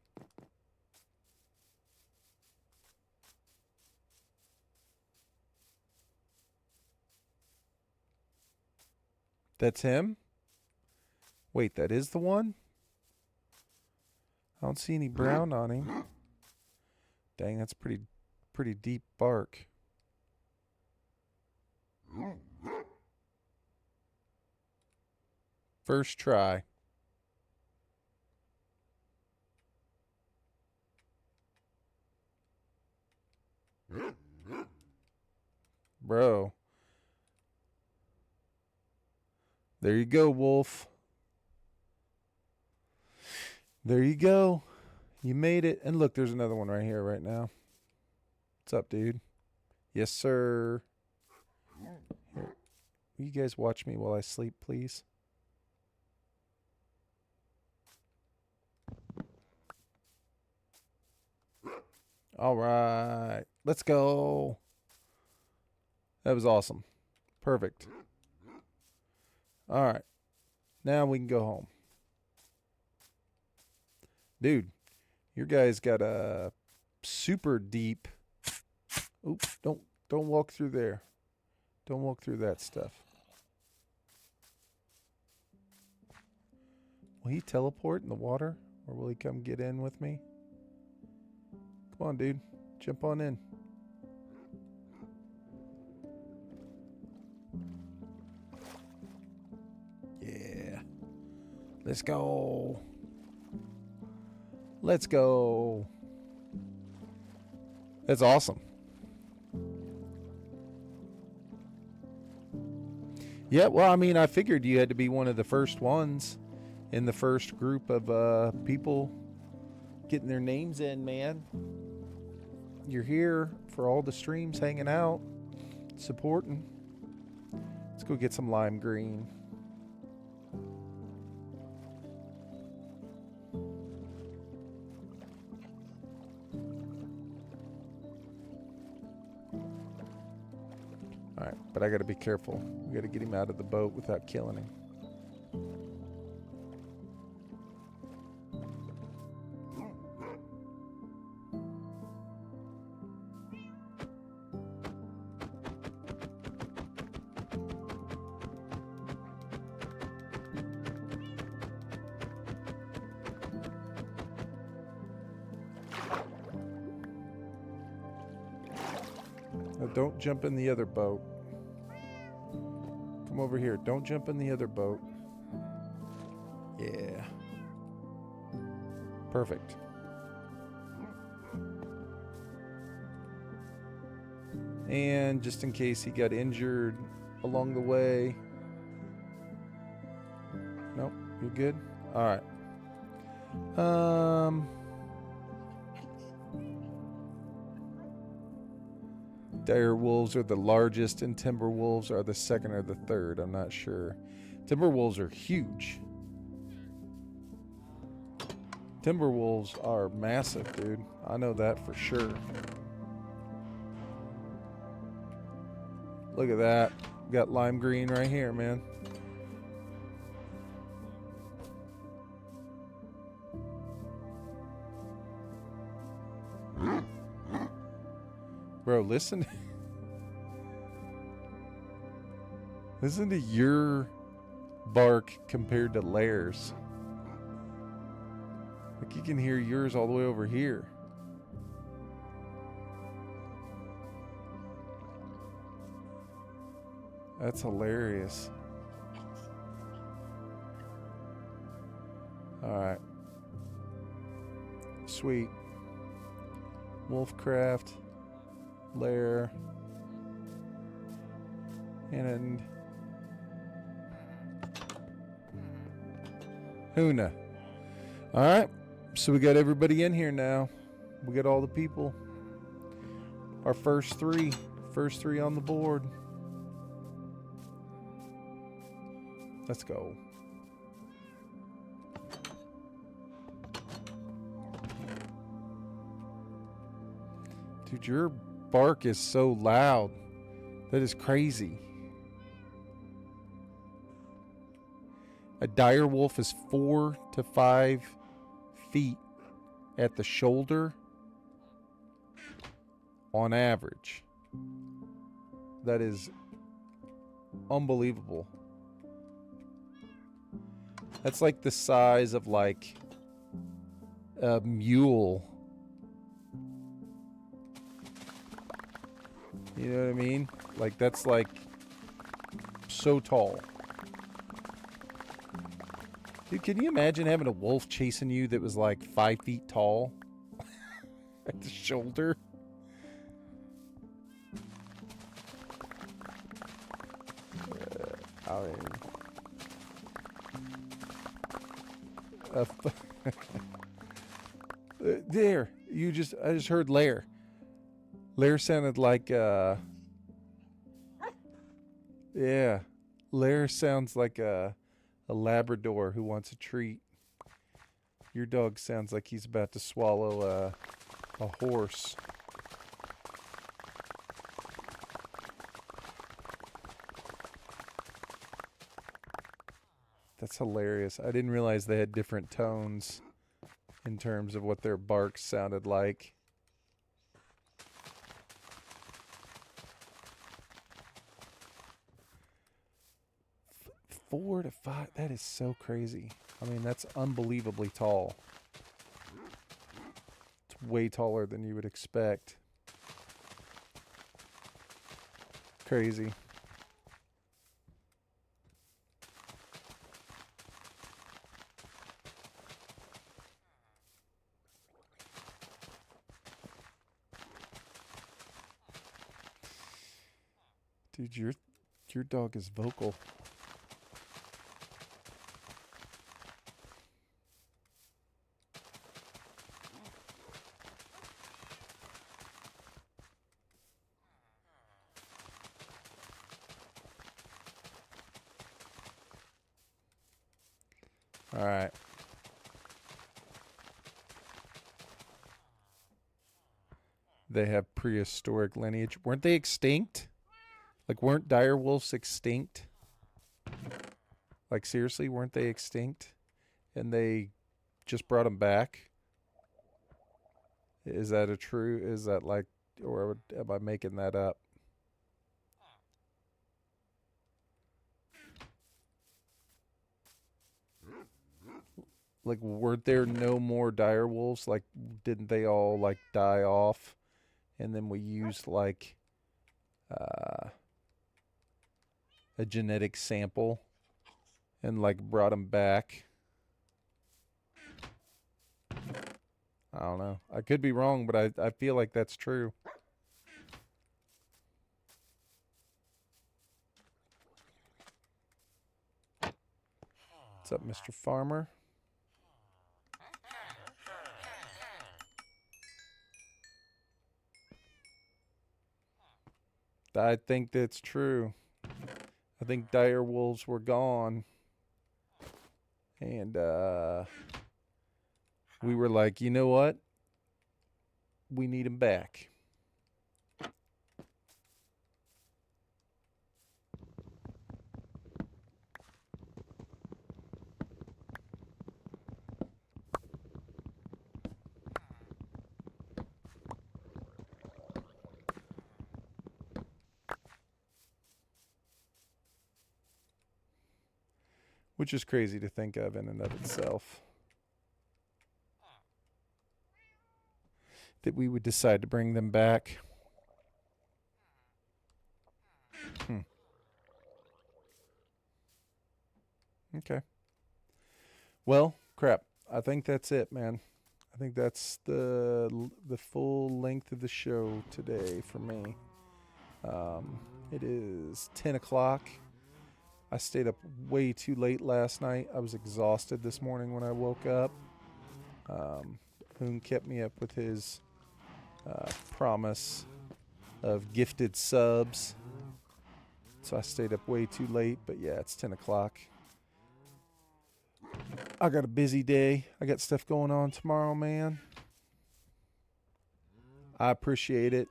That's him? Wait, that is the one? I don't see any brown on him. Dang, that's pretty deep bark. First try. Bro. There you go, wolf. There you go. You made it. And look, there's another one right here right now. What's up, dude? Yes, sir. Here. Will you guys watch me while I sleep, please? All right. Let's go. That was awesome. Perfect. All right. Now we can go home. Dude, your guy's got a super deep. Oops, don't walk through there. Don't walk through that stuff. Will he teleport in the water? Or will he come get in with me? Come on, dude. Jump on in. Yeah. Let's go. Let's go. That's awesome. Yeah, well, I mean, I figured you had to be one of the first ones in the first group of people getting their names in, man. You're here for all the streams, hanging out, supporting. Let's go get some lime green. but I got to be careful. We got to get him out of the boat without killing him. Now don't jump in the other boat. Come over here. Don't jump in the other boat. Yeah. Perfect. And just in case he got injured along the way. Nope, you're good? Alright. Dire wolves are the largest and timber wolves are the second or the third. I'm not sure. Timber wolves are huge. Timber wolves are massive, dude. I know that for sure. Look at that. Got lime green right here, man. Bro, listen. Listen to your bark compared to Lair's. Like you can hear yours all the way over here. That's hilarious. Alright. Sweet. Wolfcraft. Lair. And Huna. Alright. So we got everybody in here now. We got all the people. Our first three. First three on the board. Let's go. Dude, your bark is so loud. That is crazy. A dire wolf is 4 to 5 feet at the shoulder on average. That is unbelievable. That's like the size of like a mule. You know what I mean? Like that's like so tall. Dude, can you imagine having a wolf chasing you that was like 5 feet tall at the shoulder? I mean, there, I just heard Lair. Lair sounded like, yeah, Lair sounds like a Labrador who wants a treat. Your dog sounds like he's about to swallow a horse. That's hilarious. I didn't realize they had different tones in terms of what their barks sounded like. Four to five. That is so crazy. I mean, that's unbelievably tall. It's way taller than you would expect. Crazy. Dude, your dog is vocal. All right. They have prehistoric lineage. Weren't they extinct? Like, weren't dire wolves extinct? Like, seriously, weren't they extinct? And they just brought them back? Is that is that like, or am I making that up? Like, weren't there no more dire wolves? Like, didn't they all like die off? And then we used like uh, a genetic sample and like brought them back. I don't know. I could be wrong, but I feel like that's true. What's up, Mr. Farmer? I think that's true. I think dire wolves were gone. And we were like, you know what? We need them back. Which is crazy to think of in and of itself. That we would decide to bring them back. Okay. Well, crap. I think that's it, man. I think that's the full length of the show today for me. It is 10 o'clock. I stayed up way too late last night. I was exhausted this morning when I woke up. Hoon kept me up with his promise of gifted subs. So I stayed up way too late, but yeah, it's 10 o'clock. I got a busy day. I got stuff going on tomorrow, man. I appreciate it.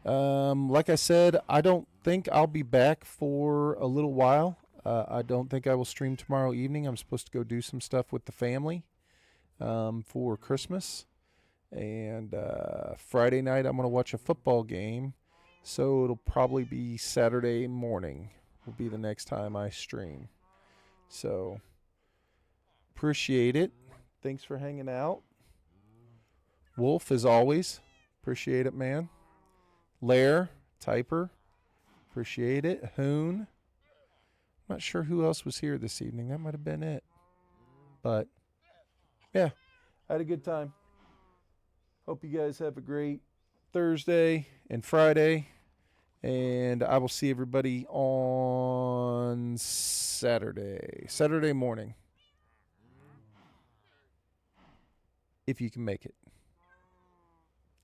Like I said, I don't think I'll be back for a little while. I don't think I will stream tomorrow evening. I'm supposed to go do some stuff with the family for Christmas. And Friday night, I'm going to watch a football game. So it'll probably be Saturday morning will be the next time I stream. So appreciate it. Thanks for hanging out. Wolf, as always. Appreciate it, man. Lair, Typer. Appreciate it. Hoon. Not sure who else was here this evening. That might have been it. But, yeah, I had a good time. Hope you guys have a great Thursday and Friday. And I will see everybody on Saturday morning. If you can make it.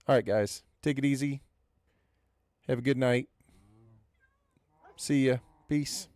All right, guys. Take it easy. Have a good night. See ya. Peace.